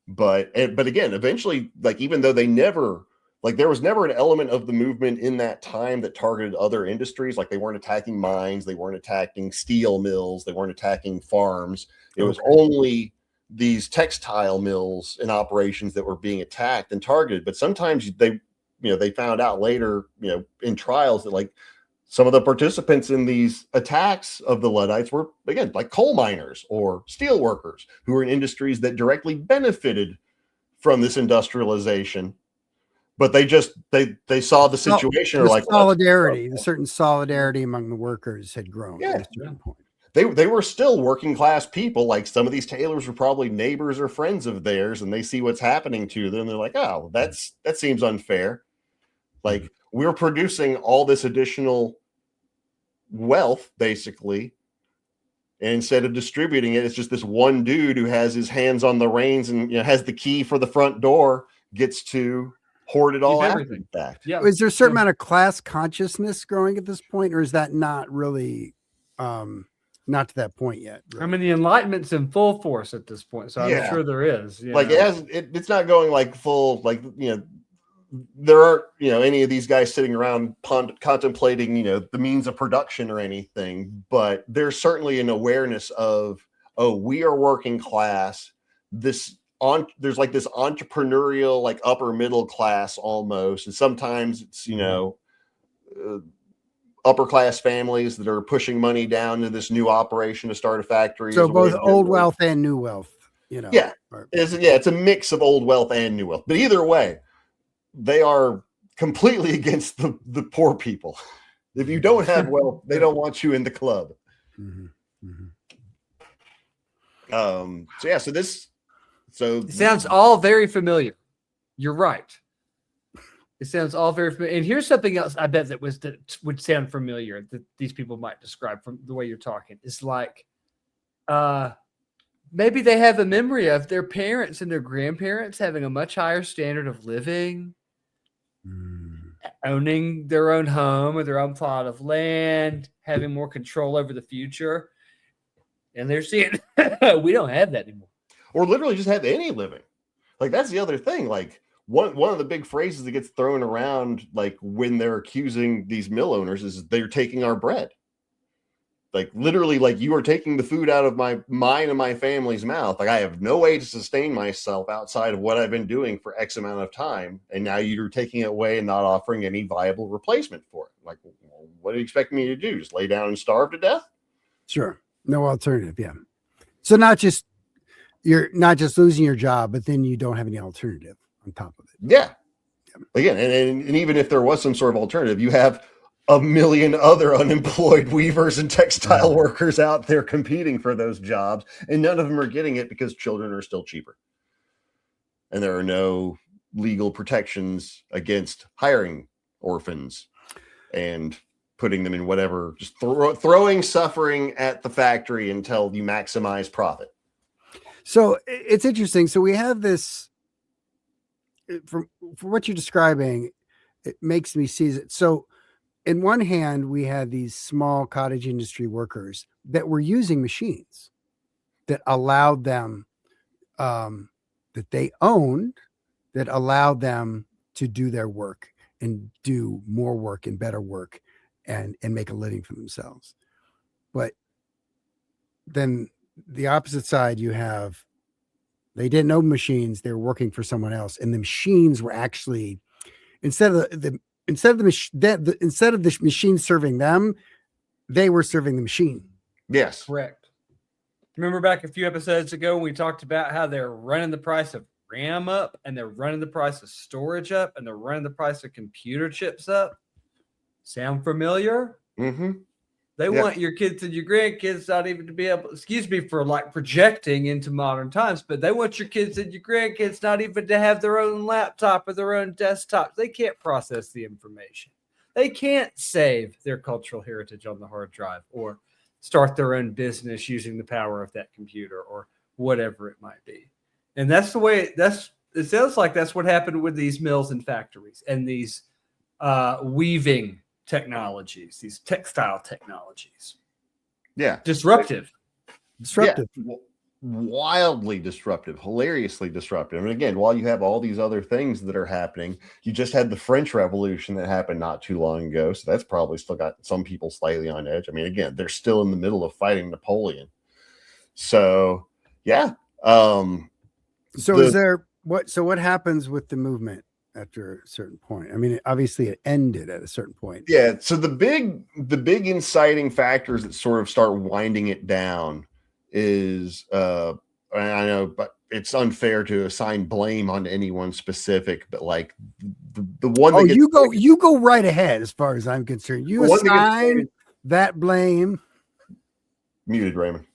But again, eventually, like, even though they never, like, there was never an element of the movement in that time that targeted other industries. Like, they weren't attacking mines, they weren't attacking steel mills, they weren't attacking farms. It was only these textile mills and operations that were being attacked and targeted. But sometimes they found out later, in trials, that, like, some of the participants in these attacks of the Luddites were, again, like coal miners or steel workers who were in industries that directly benefited from this industrialization. But they saw the situation, or like solidarity, the certain solidarity among the workers had grown at a certain point. They were still working class people. Like, some of these tailors were probably neighbors or friends of theirs, and they see what's happening to them. They're like, oh, that seems unfair. Like, we're producing all this additional wealth, basically, and instead of distributing it, it's just this one dude who has his hands on the reins and has the key for the front door, gets to hoard it all after the fact. Yeah. Is there a certain amount of class consciousness growing at this point, or is that not really not to that point yet? Really? I mean, the Enlightenment's in full force at this point, so I'm sure there is. Like, it's not going like full, like, there aren't, any of these guys sitting around contemplating, the means of production or anything, but there's certainly an awareness of, oh, we are working class. There's like this entrepreneurial, like, upper middle class almost. And sometimes it's, upper class families that are pushing money down to this new operation to start a factory. So both old wealth and new wealth, Yeah. It's a mix of old wealth and new wealth. But either way, they are completely against the poor people. If you don't have wealth, they don't want you in the club. So it sounds all very familiar. You're right. It sounds all very familiar. And here's something else I bet that would sound familiar that these people might describe from the way you're talking. It's like, maybe they have a memory of their parents and their grandparents having a much higher standard of living, owning their own home or their own plot of land, having more control over the future. And they're seeing, we don't have that anymore. Or literally just have any living. Like, that's the other thing. Like, one of the big phrases that gets thrown around, like, when they're accusing these mill owners, is they're taking our bread. Like, literally, like, you are taking the food out of mine and my family's mouth. Like, I have no way to sustain myself outside of what I've been doing for X amount of time. And now you're taking it away and not offering any viable replacement for it. Like, what do you expect me to do? Just lay down and starve to death? Sure. No alternative. Yeah. So you're not just losing your job, but then you don't have any alternative on top of it. Yeah. Again, and even if there was some sort of alternative, you have a million other unemployed weavers and textile workers out there competing for those jobs, and none of them are getting it because children are still cheaper. And there are no legal protections against hiring orphans and putting them in whatever, just throwing suffering at the factory until you maximize profit. So it's interesting. So we have this, for what you're describing, it makes me see it. So in one hand, we had these small cottage industry workers that were using machines that allowed them, that they owned, that allowed them to do their work and do more work and better work and make a living for themselves. But then the opposite side, you have, they didn't own machines, they were working for someone else, and the machines were actually, instead of the machine serving them, they were serving the machine. Yes, correct. Remember back a few episodes ago when we talked about how they're running the price of RAM up, and they're running the price of storage up, and they're running the price of computer chips up? Sound familiar? Mm-hmm. They want your kids and your grandkids not even to be able, excuse me for like projecting into modern times, but they want your kids and your grandkids not even to have their own laptop or their own desktop. They can't process the information. They can't save their cultural heritage on the hard drive or start their own business using the power of that computer or whatever it might be. And that's the way, it sounds like that's what happened with these mills and factories and these weaving technologies, these textile technologies. Yeah. Disruptive. Yeah. Wildly disruptive, hilariously disruptive. And again, while you have all these other things that are happening, you just had the French Revolution that happened not too long ago. So that's probably still got some people slightly on edge. I mean, again, they're still in the middle of fighting Napoleon. So, yeah. So what happens with the movement after a certain point? I mean, obviously it ended at a certain point. Yeah. So the big inciting factors that sort of start winding it down is I know, but it's unfair to assign blame on anyone specific, but like the one that you go right ahead as far as I'm concerned. You assign that blame. Muted, Raymond.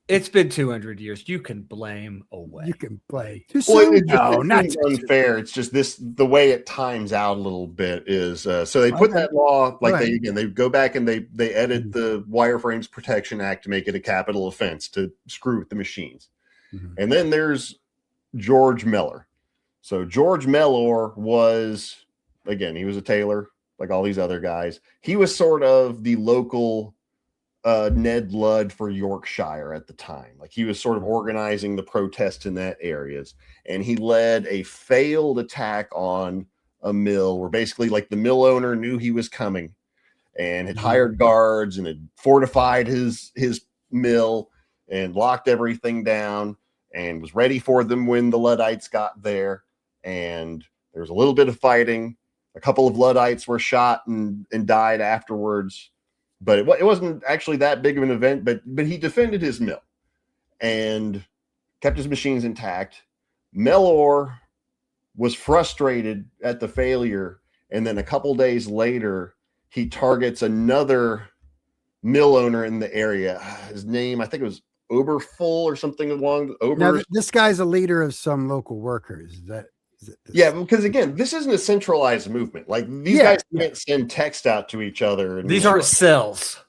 It's been 200 years. You can blame away. You can play. Not unfair. It's just the way it times out a little bit is so they put that law like they go back and they edit the Wireframes Protection Act to make it a capital offense to screw with the machines. Mm-hmm. And then there's George Miller. So George Mellor was, again, he was a tailor like all these other guys. He was sort of the local Ned Ludd for Yorkshire at the time. Like he was sort of organizing the protests in that areas, and he led a failed attack on a mill where basically like the mill owner knew he was coming and had hired guards and had fortified his mill and locked everything down and was ready for them when the Luddites got there. And there was a little bit of fighting. A couple of Luddites were shot and died afterwards. But it wasn't actually that big of an event, but he defended his mill and kept his machines intact. Mellor was frustrated at the failure, and then a couple days later, he targets another mill owner in the area. His name, I think it was Oberfull or something along the Now, this guy's a leader of some local workers. Is it yeah, because again, this isn't a centralized movement. Like these guys can't send text out to each other. And these aren't cells.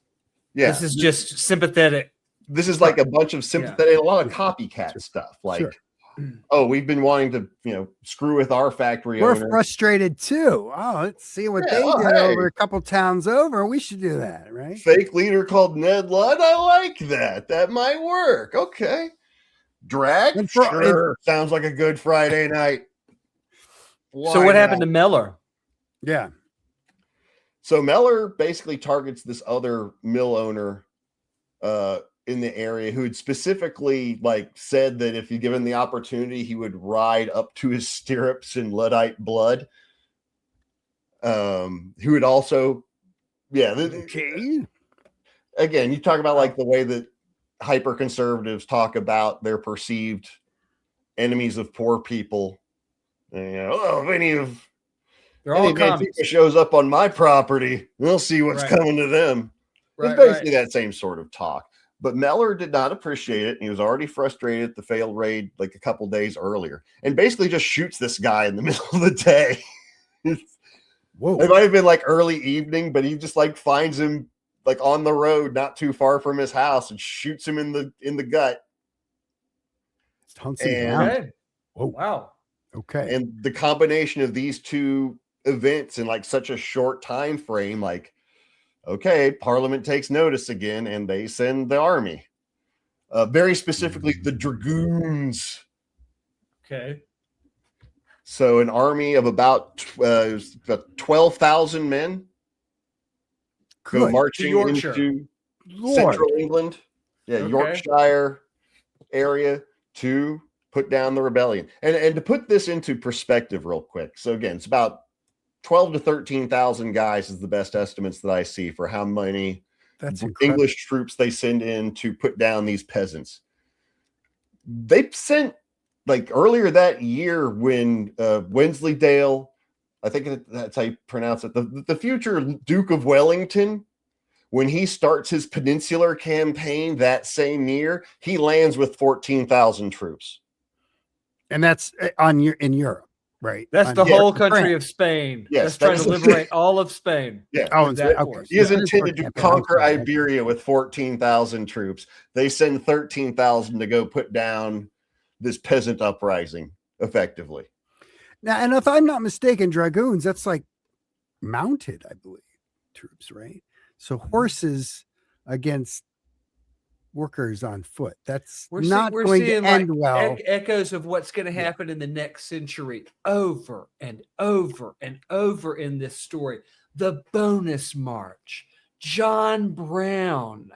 Yeah, this is just sympathetic. This is like a bunch of sympathetic, a lot of copycat stuff. Like, oh, we've been wanting to, screw with our factory. We're frustrated too. Oh, let's see what they did over a couple towns over. We should do that, right? Fake leader called Ned Ludd. I like that. That might work. Okay. Drag. Sure. Sounds like a good Friday night. So what happened to Mellor? Yeah. So Mellor basically targets this other mill owner in the area who had specifically said that if he given the opportunity, he would ride up to his stirrups in Luddite blood. Who would also, okay. Again, you talk about the way that hyper conservatives talk about their perceived enemies of poor people. If any shows up on my property, we'll see what's coming to them. It's basically that same sort of talk. But Mellor did not appreciate it, and he was already frustrated at the failed raid a couple days earlier, and basically just shoots this guy in the middle of the day. Whoa! It might have been early evening, but he just finds him on the road, not too far from his house, and shoots him in the gut. Hunts him down. Whoa! Wow. Okay. And the combination of these two events in such a short time frame, okay, Parliament takes notice again, and they send the army. Very specifically, the dragoons. Okay. So an army of about 12,000 men go marching into central England. Yeah, okay. Yorkshire area to put down the rebellion. And to put this into perspective real quick. So again, it's about 12 to 13,000 guys is the best estimates that I see for how many English troops they send in to put down these peasants. They sent earlier that year when Wensleydale, I think that's how you pronounce it, the future Duke of Wellington, when he starts his peninsular campaign that same year, he lands with 14,000 troops. And that's in Europe, right? That's the whole country of Spain. Yes, that's trying to liberate all of Spain. Yeah. Okay. He is intended to conquer Iberia with 14,000 troops. They send 13,000 to go put down this peasant uprising effectively. Now, and if I'm not mistaken, dragoons, that's like mounted, I believe, troops, right? So horses against workers on foot. That's We're not going to seeing end like well. echoes of what's going to happen in the next century over and over and over in this story. The bonus march, John Brown,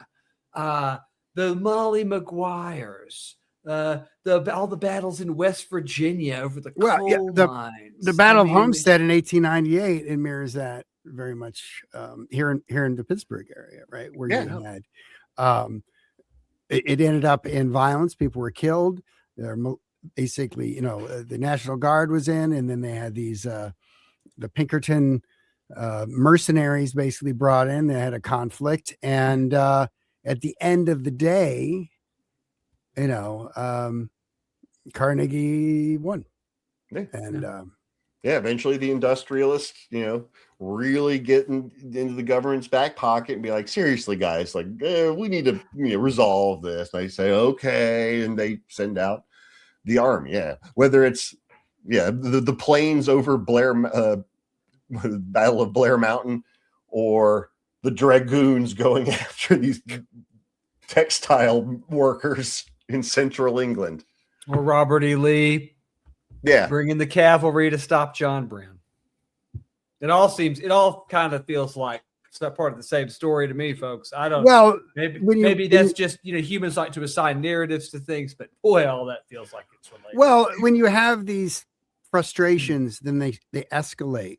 the Molly Maguires, all the battles in West Virginia over the coal mines. The Battle of Homestead in 1898, it mirrors that very much here in the Pittsburgh area, right? Where you had it ended up in violence. People were killed. They're basically, the National Guard was in, and then they had these the Pinkerton mercenaries basically brought in. They had a conflict, and at the end of the day, Carnegie won. And eventually the industrialists, really get into the government's back pocket and be like, seriously, guys, like, we need to resolve this. And they say, okay. And they send out the army. Yeah. Whether it's, the planes over Battle of Blair Mountain, or the dragoons going after these textile workers in central England. Or Robert E. Lee. Yeah. Bringing the cavalry to stop John Brown. It all kind of feels like it's not part of the same story to me, folks. I don't know. Maybe that's just, humans like to assign narratives to things, but boy, all that feels like it's related. Well, when you have these frustrations, then they escalate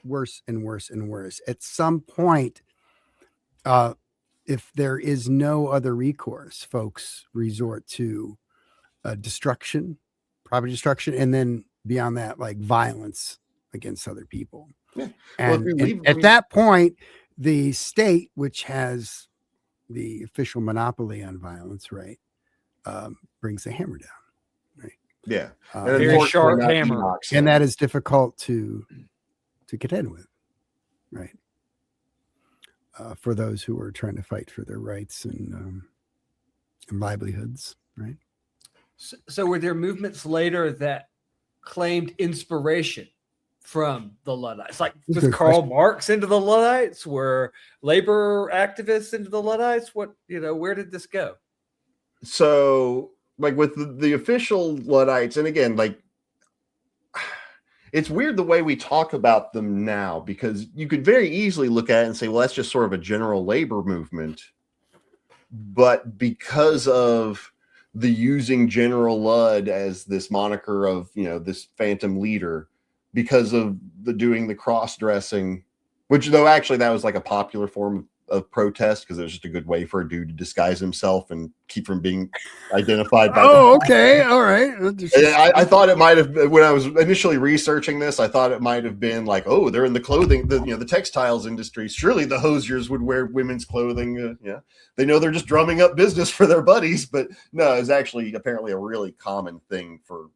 worse and worse and worse. At some point, if there is no other recourse, folks resort to destruction, property destruction, and then beyond that, like violence against other people. Yeah. And at that point, the state, which has the official monopoly on violence, right, brings the hammer down. Right. Yeah. Very sharp hammer. And that is difficult to contend with, right? For those who are trying to fight for their rights and livelihoods, right? So were there movements later that claimed inspiration from the Luddites? Like, was Karl Marx into the Luddites? Were labor activists into the Luddites? Where did this go? So, like, with the official Luddites, and again, like, it's weird the way we talk about them now, because you could very easily look at it and say, well, that's just sort of a general labor movement. But because of the using General Ludd as this moniker of, this phantom leader, because of doing the cross-dressing, which, though, actually that was like a popular form of protest, because it was just a good way for a dude to disguise himself and keep from being identified by okay, all right. I thought it might have, when I was initially researching this, I thought it might have been like, oh, they're in the clothing, the textiles industry, surely the hosiers would wear women's clothing. They know they're just drumming up business for their buddies, but no, it's actually apparently a really common thing for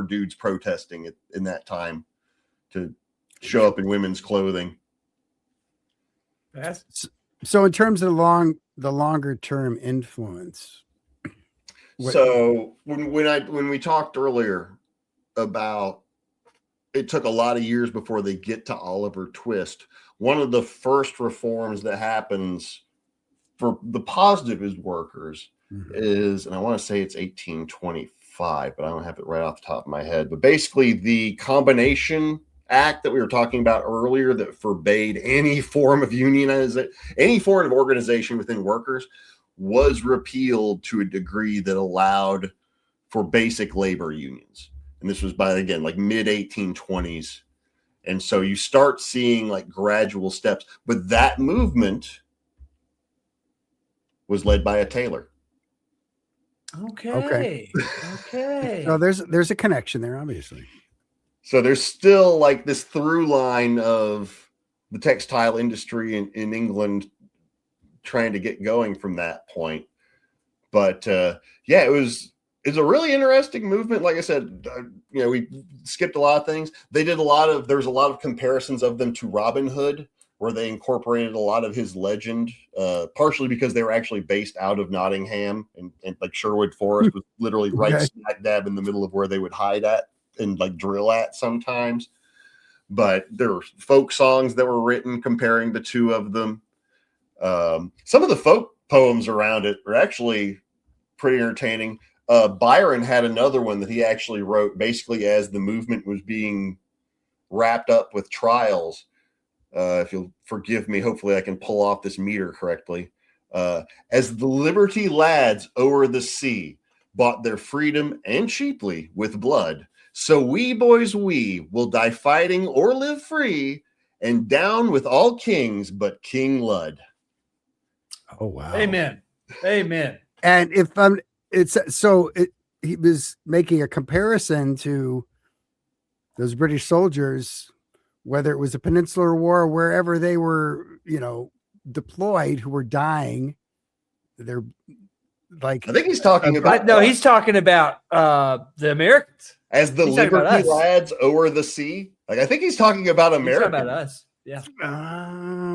dudes protesting in that time, to show up in women's clothing. So in terms of the longer term influence. So when we talked earlier about it took a lot of years before they get to Oliver Twist, one of the first reforms that happens for the positivist workers is, and I want to say it's 1825, but I don't have it right off the top of my head, but basically the Combination Act that we were talking about earlier that forbade any form of unionization, any form of organization within workers, was repealed to a degree that allowed for basic labor unions. And this was by, again, like mid 1820s. And so you start seeing like gradual steps, but that movement was led by a tailor. Okay. No, there's a connection there, obviously. So there's still like this through line of the textile industry in England trying to get going from that point. But it's a really interesting movement. Like I said, we skipped a lot of things. There was a lot of comparisons of them to Robin Hood, where they incorporated a lot of his legend, partially because they were actually based out of Nottingham, and like Sherwood Forest was literally right smack dab in the middle of where they would hide at and like drill at sometimes. But there were folk songs that were written comparing the two of them. Some of the folk poems around it are actually pretty entertaining. Byron had another one that he actually wrote basically as the movement was being wrapped up with trials. If you'll forgive me, hopefully I can pull off this meter correctly. As the Liberty lads o'er the sea bought their freedom and cheaply with blood, so we boys, we will die fighting or live free, and down with all kings but King Lud. Oh, wow. Amen. Amen. And if he was making a comparison to those British soldiers, whether it was the Peninsular War or wherever they were, deployed, who were dying. They're like, I think he's talking about. No, he's talking about the Americans. As the Liberty lads o'er the sea. Like, I think he's talking about America. About us. Yeah.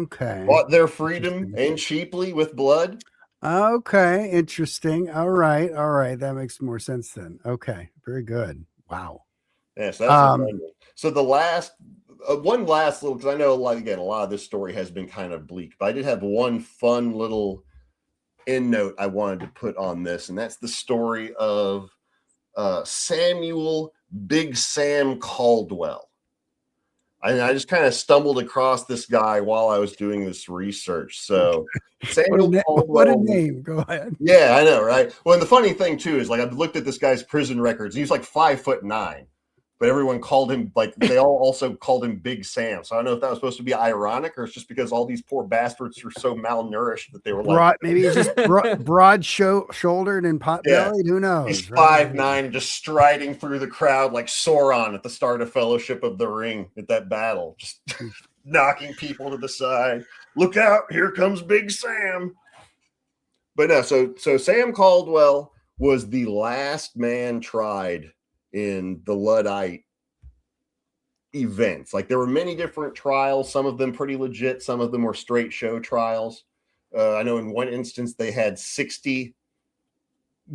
Okay. Bought their freedom and cheaply with blood. Okay. Interesting. All right. That makes more sense then. Okay. Very good. Wow. Yes. So the last, one last little, because I know a lot of this story has been kind of bleak, but I did have one fun little end note I wanted to put on this, and that's the story of Samuel Big Sam Caldwell. I just kind of stumbled across this guy while I was doing this research. So Samuel Caldwell, what a name. Go ahead. Yeah, I know, right? Well, and the funny thing too is, like, I've looked at this guy's prison records. He's like 5'9", but everyone called him, like, they all also called him Big Sam. So I don't know if that was supposed to be ironic, or it's just because all these poor bastards were so malnourished that they were like, maybe he's just broad shouldered and pot bellied. Who knows? He's 5'9", just striding through the crowd like Sauron at the start of Fellowship of the Ring at that battle, just knocking people to the side. Look out! Here comes Big Sam. But no, so Sam Caldwell was the last man tried in the Luddite events. Like, there were many different trials, some of them pretty legit, some of them were straight show trials. I know in one instance they had 60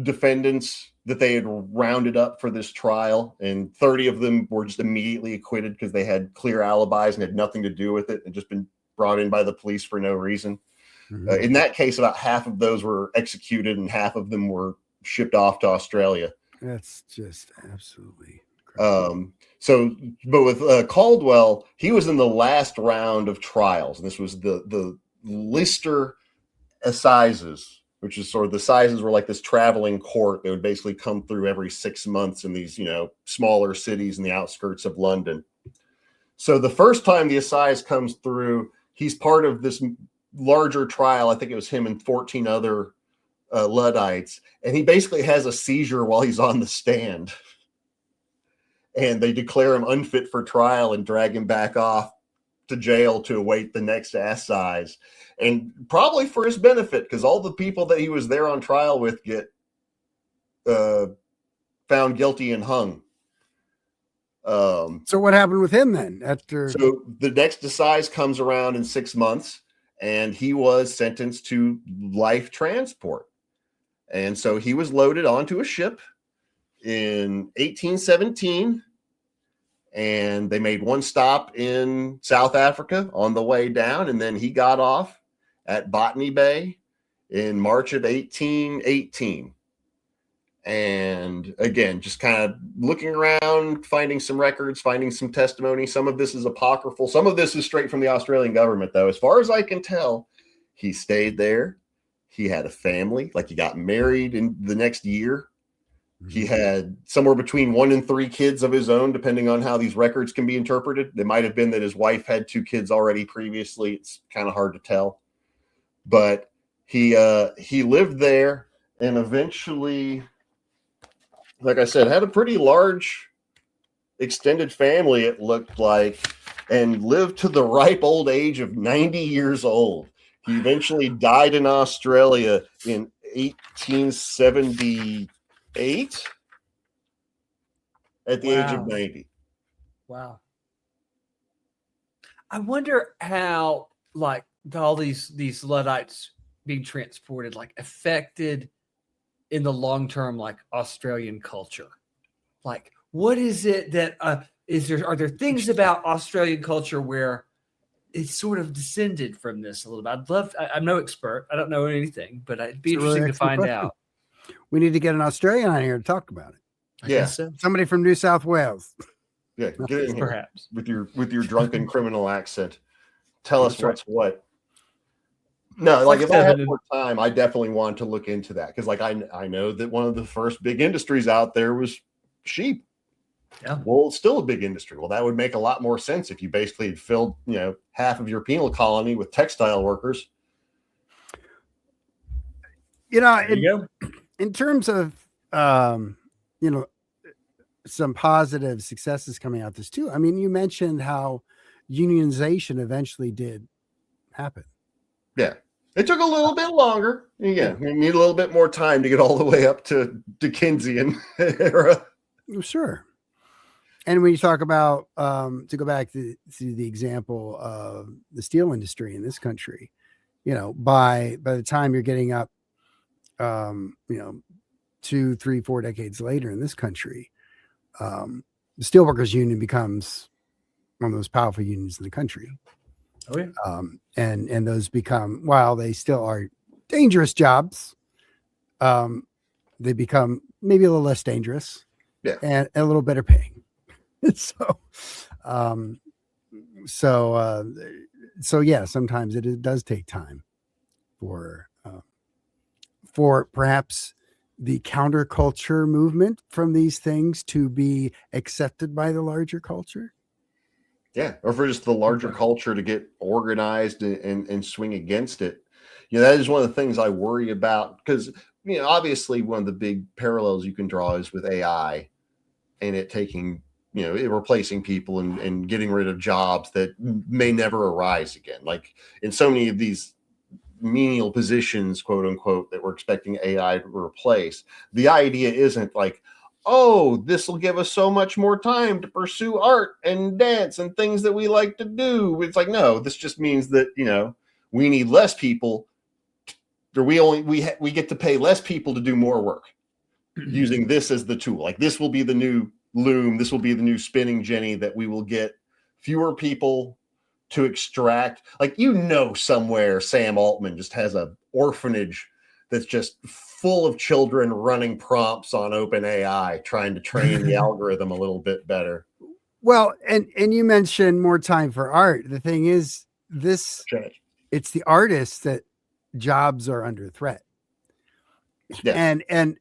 defendants that they had rounded up for this trial, and 30 of them were just immediately acquitted because they had clear alibis and had nothing to do with it and just been brought in by the police for no reason. Mm-hmm. In that case, about half of those were executed and half of them were shipped off to Australia. That's just absolutely crazy. But with Caldwell, he was in the last round of trials, and this was the Lister Assizes, which is sort of the assizes were like this traveling court that would basically come through every 6 months in these, smaller cities in the outskirts of London. So the first time the assize comes through, he's part of this larger trial. I think it was him and 14 other Luddites, and he basically has a seizure while he's on the stand, and they declare him unfit for trial and drag him back off to jail to await the next assize, and probably for his benefit, because all the people that he was there on trial with get found guilty and hung. So what happened with him then? So the next assize comes around in 6 months, and he was sentenced to life transport. And so he was loaded onto a ship in 1817, and they made one stop in South Africa on the way down, and then he got off at Botany Bay in March of 1818. And again, just kind of looking around, finding some records, finding some testimony. Some of this is apocryphal. Some of this is straight from the Australian government, though. As far as I can tell, he stayed there. He had a family, like he got married in the next year. He had somewhere between 1 and 3 kids of his own, depending on how these records can be interpreted. It might have been that his wife had 2 kids already previously. It's kind of hard to tell. But he lived there, and eventually, like I said, had a pretty large extended family, it looked like, and lived to the ripe old age of 90 years old. He eventually died in Australia in 1878 at the age of 90. Wow. I wonder how like all these Luddites being transported, like affected in the long term, like Australian culture? Like, what is it that are there things about Australian culture where it's sort of descended from this a little bit? I'm no expert. I don't know anything, but it'd be interesting to find out. We need to get an Australian on here to talk about it. I guess so. Somebody from New South Wales. Yeah, get in here Perhaps with your drunken criminal accent. Tell us what's what. No, like if I had more time, I definitely want to look into that because, like, I know that one of the first big industries out there was sheep. Yeah. Well, it's still a big industry. Well, that would make a lot more sense if you basically had filled, half of your penal colony with textile workers. In terms of, some positive successes coming out this too. I mean, you mentioned how unionization eventually did happen. Yeah. It took a little bit longer. Yeah. You need a little bit more time to get all the way up to Dickensian era. Sure. And when you talk about, to go back to the example of the steel industry in this country, by the time you're getting up, 2, 3, 4 decades later in this country, the Steelworkers Union becomes one of the most powerful unions in the country. Oh yeah. And those become, while they still are dangerous jobs, they become maybe a little less dangerous, and a little better paying. So yeah, sometimes it does take time for perhaps the counterculture movement from these things to be accepted by the larger culture. Yeah, or for just the larger culture to get organized and swing against it. That is one of the things I worry about because, obviously one of the big parallels you can draw is with AI and it taking, it replacing people and getting rid of jobs that may never arise again. Like in so many of these menial positions, quote unquote, that we're expecting AI to replace, the idea isn't like, oh, this will give us so much more time to pursue art and dance and things that we like to do. It's like, no, this just means that, we need less people, or we get to pay less people to do more work using this as the tool. Like this will be the new loom. This will be the new spinning jenny that we will get fewer people to extract. Like, somewhere Sam Altman just has a orphanage that's just full of children running prompts on OpenAI, trying to train the algorithm a little bit better. Well, and you mentioned more time for art. The thing is, it's the artists that jobs are under threat. Yeah. And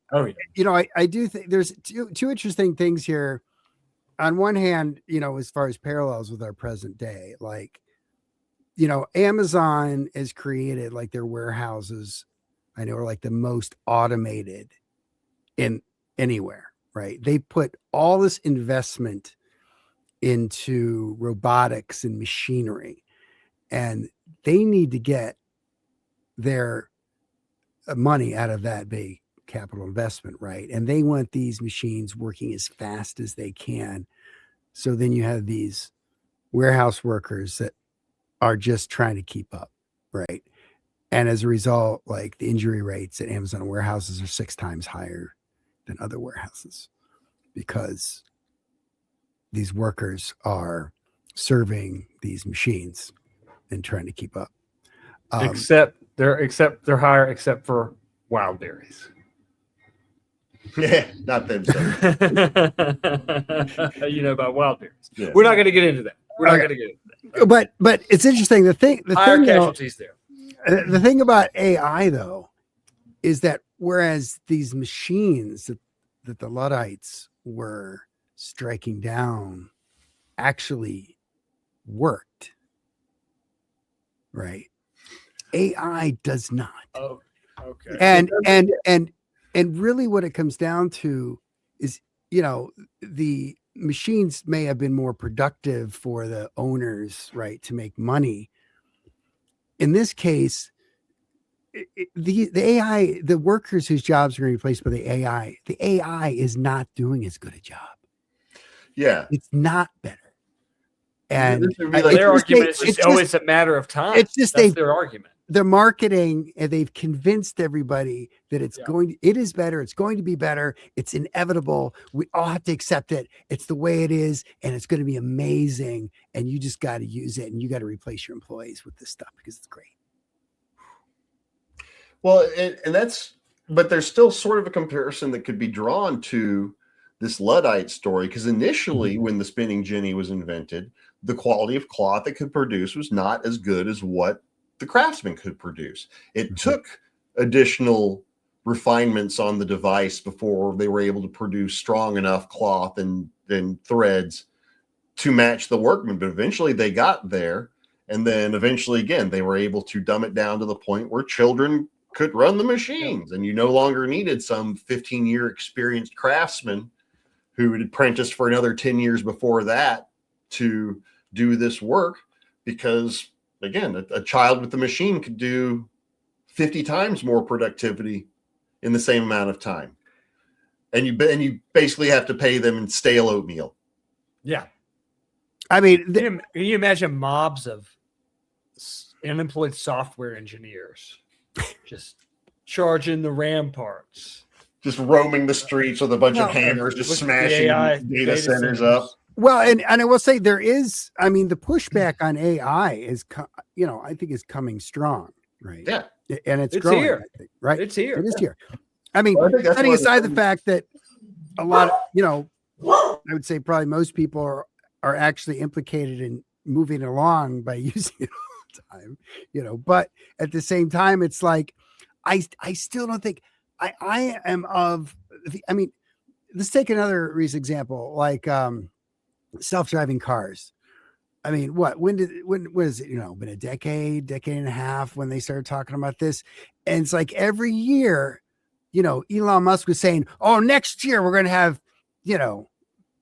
I do think there's two interesting things here. On one hand, as far as parallels with our present day, like, Amazon has created like their warehouses, I know, are like the most automated in anywhere, right? They put all this investment into robotics and machinery, and they need to get their money out of that big capital investment, right? And they want these machines working as fast as they can. So then you have these warehouse workers that are just trying to keep up, right? And as a result, like the injury rates at Amazon warehouses are 6 times higher than other warehouses because these workers are serving these machines and trying to keep up. Except they're higher, except for wild berries. Yeah, not them. About wild berries. Yeah. We're not going to get into that. We're not going to get into that. But it's interesting. The thing casualties there. The thing about AI though is that whereas these machines that the Luddites were striking down actually worked, right? AI does not. Oh, okay. And really what it comes down to is, the machines may have been more productive for the owners, right, to make money. In this case, the AI, the workers whose jobs are going to be replaced by the AI is not doing as good a job. Yeah. It's not better. And This would be like- their argument is it's just, oh, it's a matter of time. it's just That's their argument. the marketing, and they've convinced everybody that it is better. It's going to be better. It's inevitable. We all have to accept it. It's the way it is, and it's going to be amazing. And you just got to use it, and you got to replace your employees with this stuff because it's great. Well, but there's still sort of a comparison that could be drawn to this Luddite story, because initially when the spinning jenny was invented, the quality of cloth it could produce was not as good as what the craftsman could produce. It took additional refinements on the device before they were able to produce strong enough cloth and threads to match the workman, but eventually they got there. And then eventually, again, they were able to dumb it down to the point where children could run the machines, and you no longer needed some 15-year experienced craftsman who had apprenticed for another 10 years before that to do this work, because again, a child with the machine could do 50 times more productivity in the same amount of time. And you basically have to pay them in stale oatmeal. Yeah. I mean, Can you imagine mobs of unemployed software engineers just charging the ramparts, just roaming the streets with a bunch of hammers, just smashing data centers up. Well, and I will say there is, I mean, the pushback on AI is, I think is coming strong, right? Yeah. And it's growing, here. I think, right? It's here. It is here. I mean, Well, I think that's setting why aside the fact that a lot of, I would say probably most people are actually implicated in moving along by using it all the time, but at the same time, it's like, I still don't think I am I mean, let's take another recent example, like self-driving cars. I mean, when is it, been a decade and a half when they started talking about this? And it's like every year, Elon Musk was saying, oh, next year we're going to have,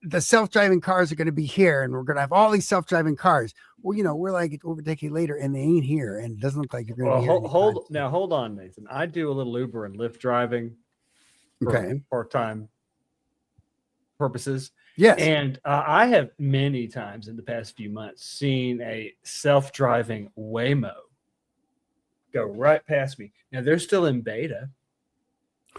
the self-driving cars are going to be here, and we're going to have all these self-driving cars. Well, we're like over a decade later, and they ain't here, and it doesn't look like you're going to be here. Hold on, Nathan. I do a little Uber and Lyft driving for part-time purposes. Yes. And I have many times in the past few months seen a self-driving Waymo go right past me. Now, they're still in beta.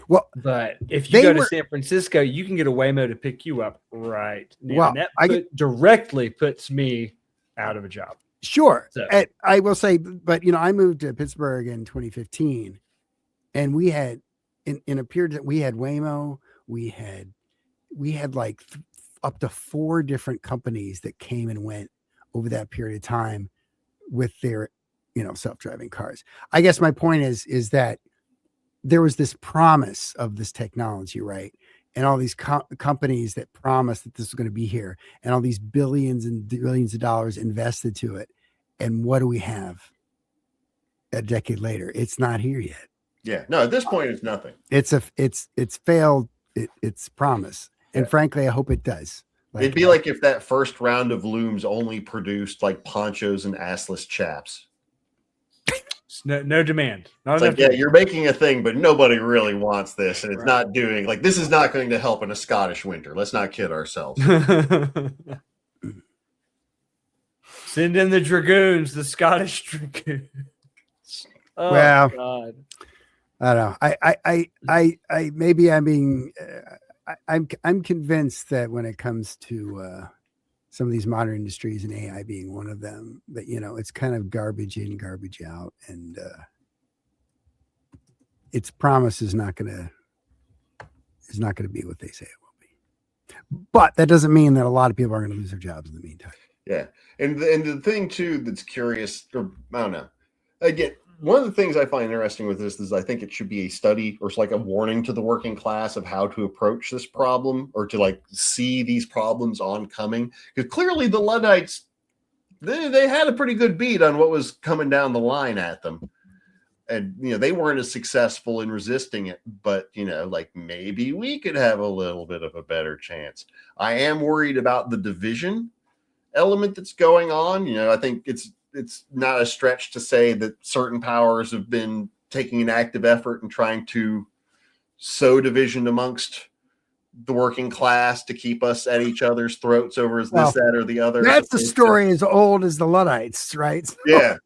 Well, but if you go to San Francisco, you can get a Waymo to pick you up right now. Well, and that directly puts me out of a job. Sure. So. I will say, but I moved to Pittsburgh in 2015, and we had in a period that we had Waymo, we had like up to 4 different companies that came and went over that period of time with their, self-driving cars. I guess my point is that there was this promise of this technology, right? And all these companies that promised that this was going to be here, and all these billions and billions of dollars invested to it. And what do we have a decade later? It's not here yet. Yeah. No, at this point, it's nothing. It's failed its promise. And frankly, I hope it does. It'd be like if that first round of looms only produced like ponchos and assless chaps. No demand. It's like, yeah, you're making a thing, but nobody really wants this, and it's not doing this is not going to help in a Scottish winter. Let's not kid ourselves. Send in the dragoons, the Scottish dragoons. Oh, well, God. I don't know. I maybe I'm being. I'm convinced that when it comes to some of these modern industries, and AI being one of them, that it's kind of garbage in, garbage out, and its promise is not going to be what they say it will be. But that doesn't mean that a lot of people are going to lose their jobs in the meantime. Yeah, and the thing too that's curious, or I don't know, again. One of the things I find interesting with this is I think it should be a study, or it's like a warning to the working class of how to approach this problem, or to see these problems oncoming. Because clearly the Luddites, they had a pretty good beat on what was coming down the line at them. And, they weren't as successful in resisting it, but, maybe we could have a little bit of a better chance. I am worried about the division element that's going on. I think it's not a stretch to say that certain powers have been taking an active effort and trying to sow division amongst the working class to keep us at each other's throats over this, that, or the other. That's the story as old as the Luddites, right? So. Yeah,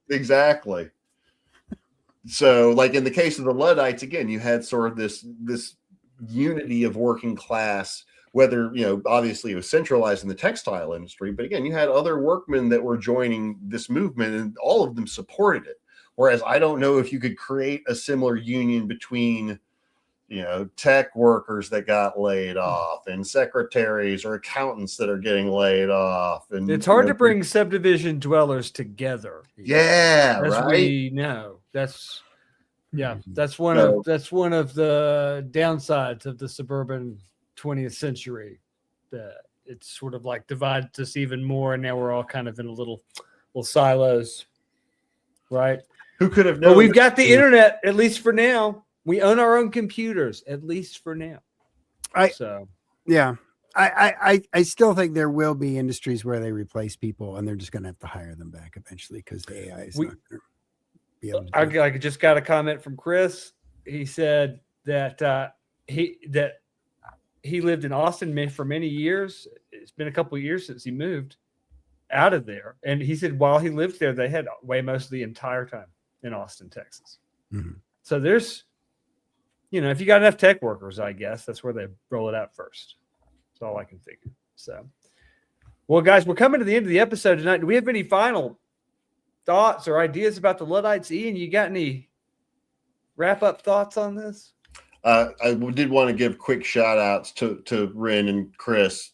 exactly. So, like in the case of the Luddites, again, you had sort of this unity of working class, whether, obviously it was centralized in the textile industry, but again, you had other workmen that were joining this movement and all of them supported it. Whereas I don't know if you could create a similar union between, tech workers that got laid off and secretaries or accountants that are getting laid off. And it's hard to bring subdivision dwellers together. Yeah, as right. We know that's one of the downsides of the suburban 20th century. That it's sort of like divides us even more, and now we're all kind of in little silos, right? Who could have known? But we've got the internet, at least for now. We own our own computers, at least for now. I still think there will be industries where they replace people, and they're just going to have to hire them back eventually because the AI is not going to be able to. I just got a comment from Chris. He said that he lived in Austin for many years. It's been a couple of years since he moved out of there, and he said while he lived there, they had Waymos the entire time in Austin, Texas. Mm-hmm. So there's, if you got enough tech workers, I guess that's where they roll it out first. That's all I can figure. So, well, guys, we're coming to the end of the episode tonight. Do we have any final thoughts or ideas about the Luddites? Ian, you got any wrap-up thoughts on this? I did want to give quick shout-outs to Ren and Chris.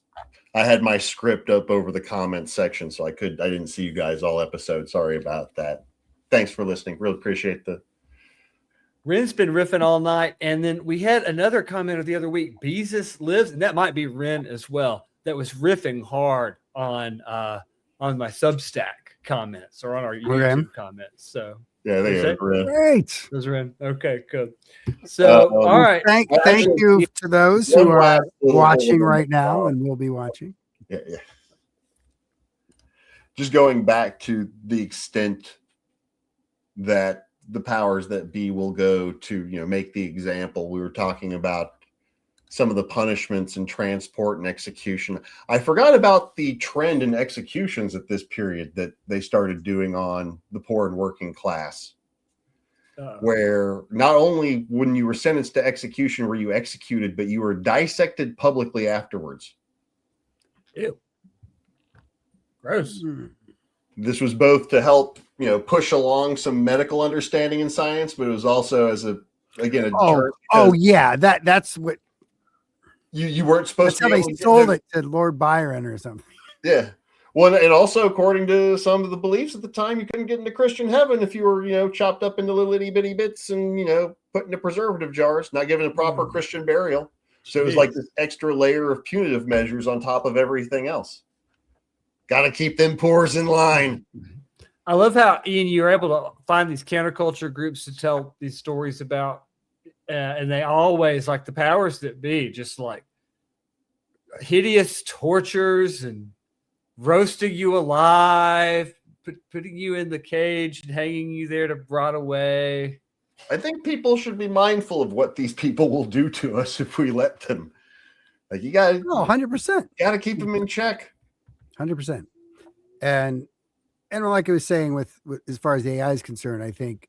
I had my script up over the comments section, so I didn't see you guys all episode. Sorry about that. Thanks for listening. Really appreciate Ren's been riffing all night, and then we had another commenter the other week. Beezus lives, and that might be Ren as well. That was riffing hard on my Substack comments or on our YouTube comments. So yeah, they are Ren. Great. Those Ren. Okay, good. So all right. Thank you to those who are watching right now and will be watching. Yeah. Just going back to the extent that the powers that be will go to, make the example. We were talking about some of the punishments and transport and execution. I forgot about the trend in executions at this period that they started doing on the poor and working class, where not only when you were sentenced to execution were you executed, but you were dissected publicly afterwards. Ew. Gross. This was both to help, push along some medical understanding in science, but it was also as a deterrent. Yeah. That's what you weren't supposed to. That's how they sold it to Lord Byron or something. Yeah. Well, and also according to some of the beliefs at the time, you couldn't get into Christian heaven if you were, chopped up into little itty bitty bits and, put into preservative jars, not given a proper Christian burial. So it was like this extra layer of punitive measures on top of everything else. Got to keep them pores in line. I love how, Ian, you're able to find these counterculture groups to tell these stories about, and they always, like the powers that be, just like hideous tortures and roasting you alive, putting you in the cage and hanging you there to rot away. I think people should be mindful of what these people will do to us if we let them. Like, you got 100%. Got to keep them in check. 100%. And like I was saying, with as far as AI is concerned, I think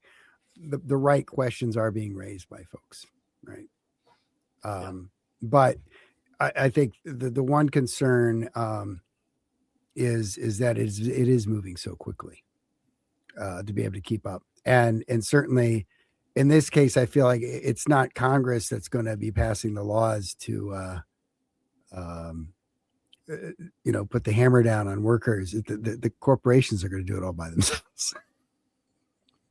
the right questions are being raised by folks, right? But I think the one concern is that it is moving so quickly to be able to keep up, and certainly in this case, I feel like it's not Congress that's going to be passing the laws to put the hammer down on workers. The corporations are going to do it all by themselves,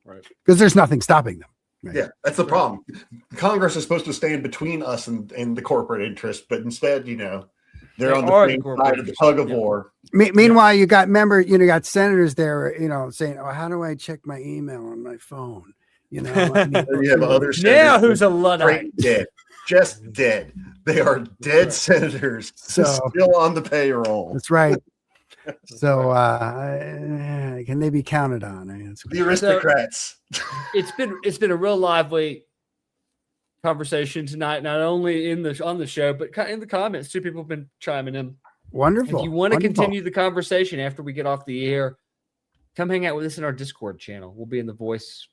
right? Because there's nothing stopping them. Right? Yeah, that's the problem. Congress is supposed to stand between us and the corporate interest, but instead, they're on the same side of the tug of war. Meanwhile, you got got senators there, saying, "Oh, how do I check my email on my phone?" You have other senators now who's a Luddite? Dead, just dead. They are dead senators, still on the payroll. That's right. So can they be counted on? The aristocrats. It's been a real lively conversation tonight, not only on the show, but in the comments too. People have been chiming in. Wonderful. If you want to Wonderful. continue the conversation after we get off the air, come hang out with us in our Discord channel. We'll be in the voice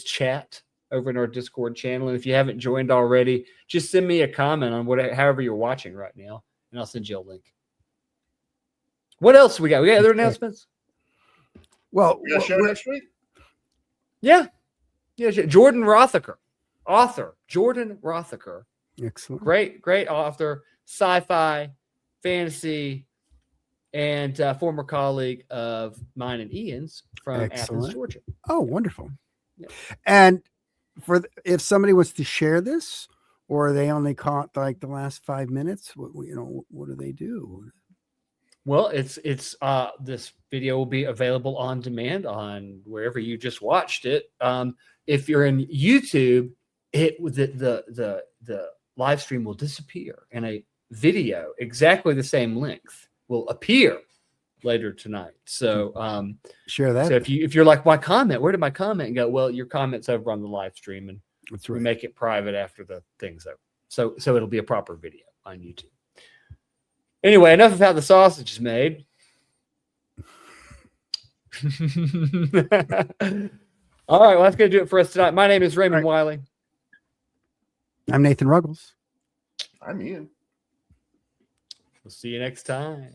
chat over in our Discord channel. And if you haven't joined already, just send me a comment on however you're watching right now, and I'll send you a link. What else we got? We got other announcements? Well, We got a show next week? Yeah. Jordan Rothacker, author. Jordan Rothacker. excellent. Great author, sci-fi, fantasy, and former colleague of mine and Ian's from Athens, Georgia. Oh, wonderful. Yeah. And if somebody wants to share this, or they only caught like the last 5 minutes, what do they do? Well, it's this video will be available on demand on wherever you just watched it. If you're in YouTube, the live stream will disappear, and a video exactly the same length will appear later tonight. So Share that. So if you're like, my comment, where did my comment go? Well, your comment's over on the live stream, and That's we right. make it private after the thing's over. So it'll be a proper video on YouTube. Anyway, enough of how the sausage is made. All right, well, that's going to do it for us tonight. My name is Raymond Wiley. I'm Nathan Ruggles. I'm Ian. We'll see you next time.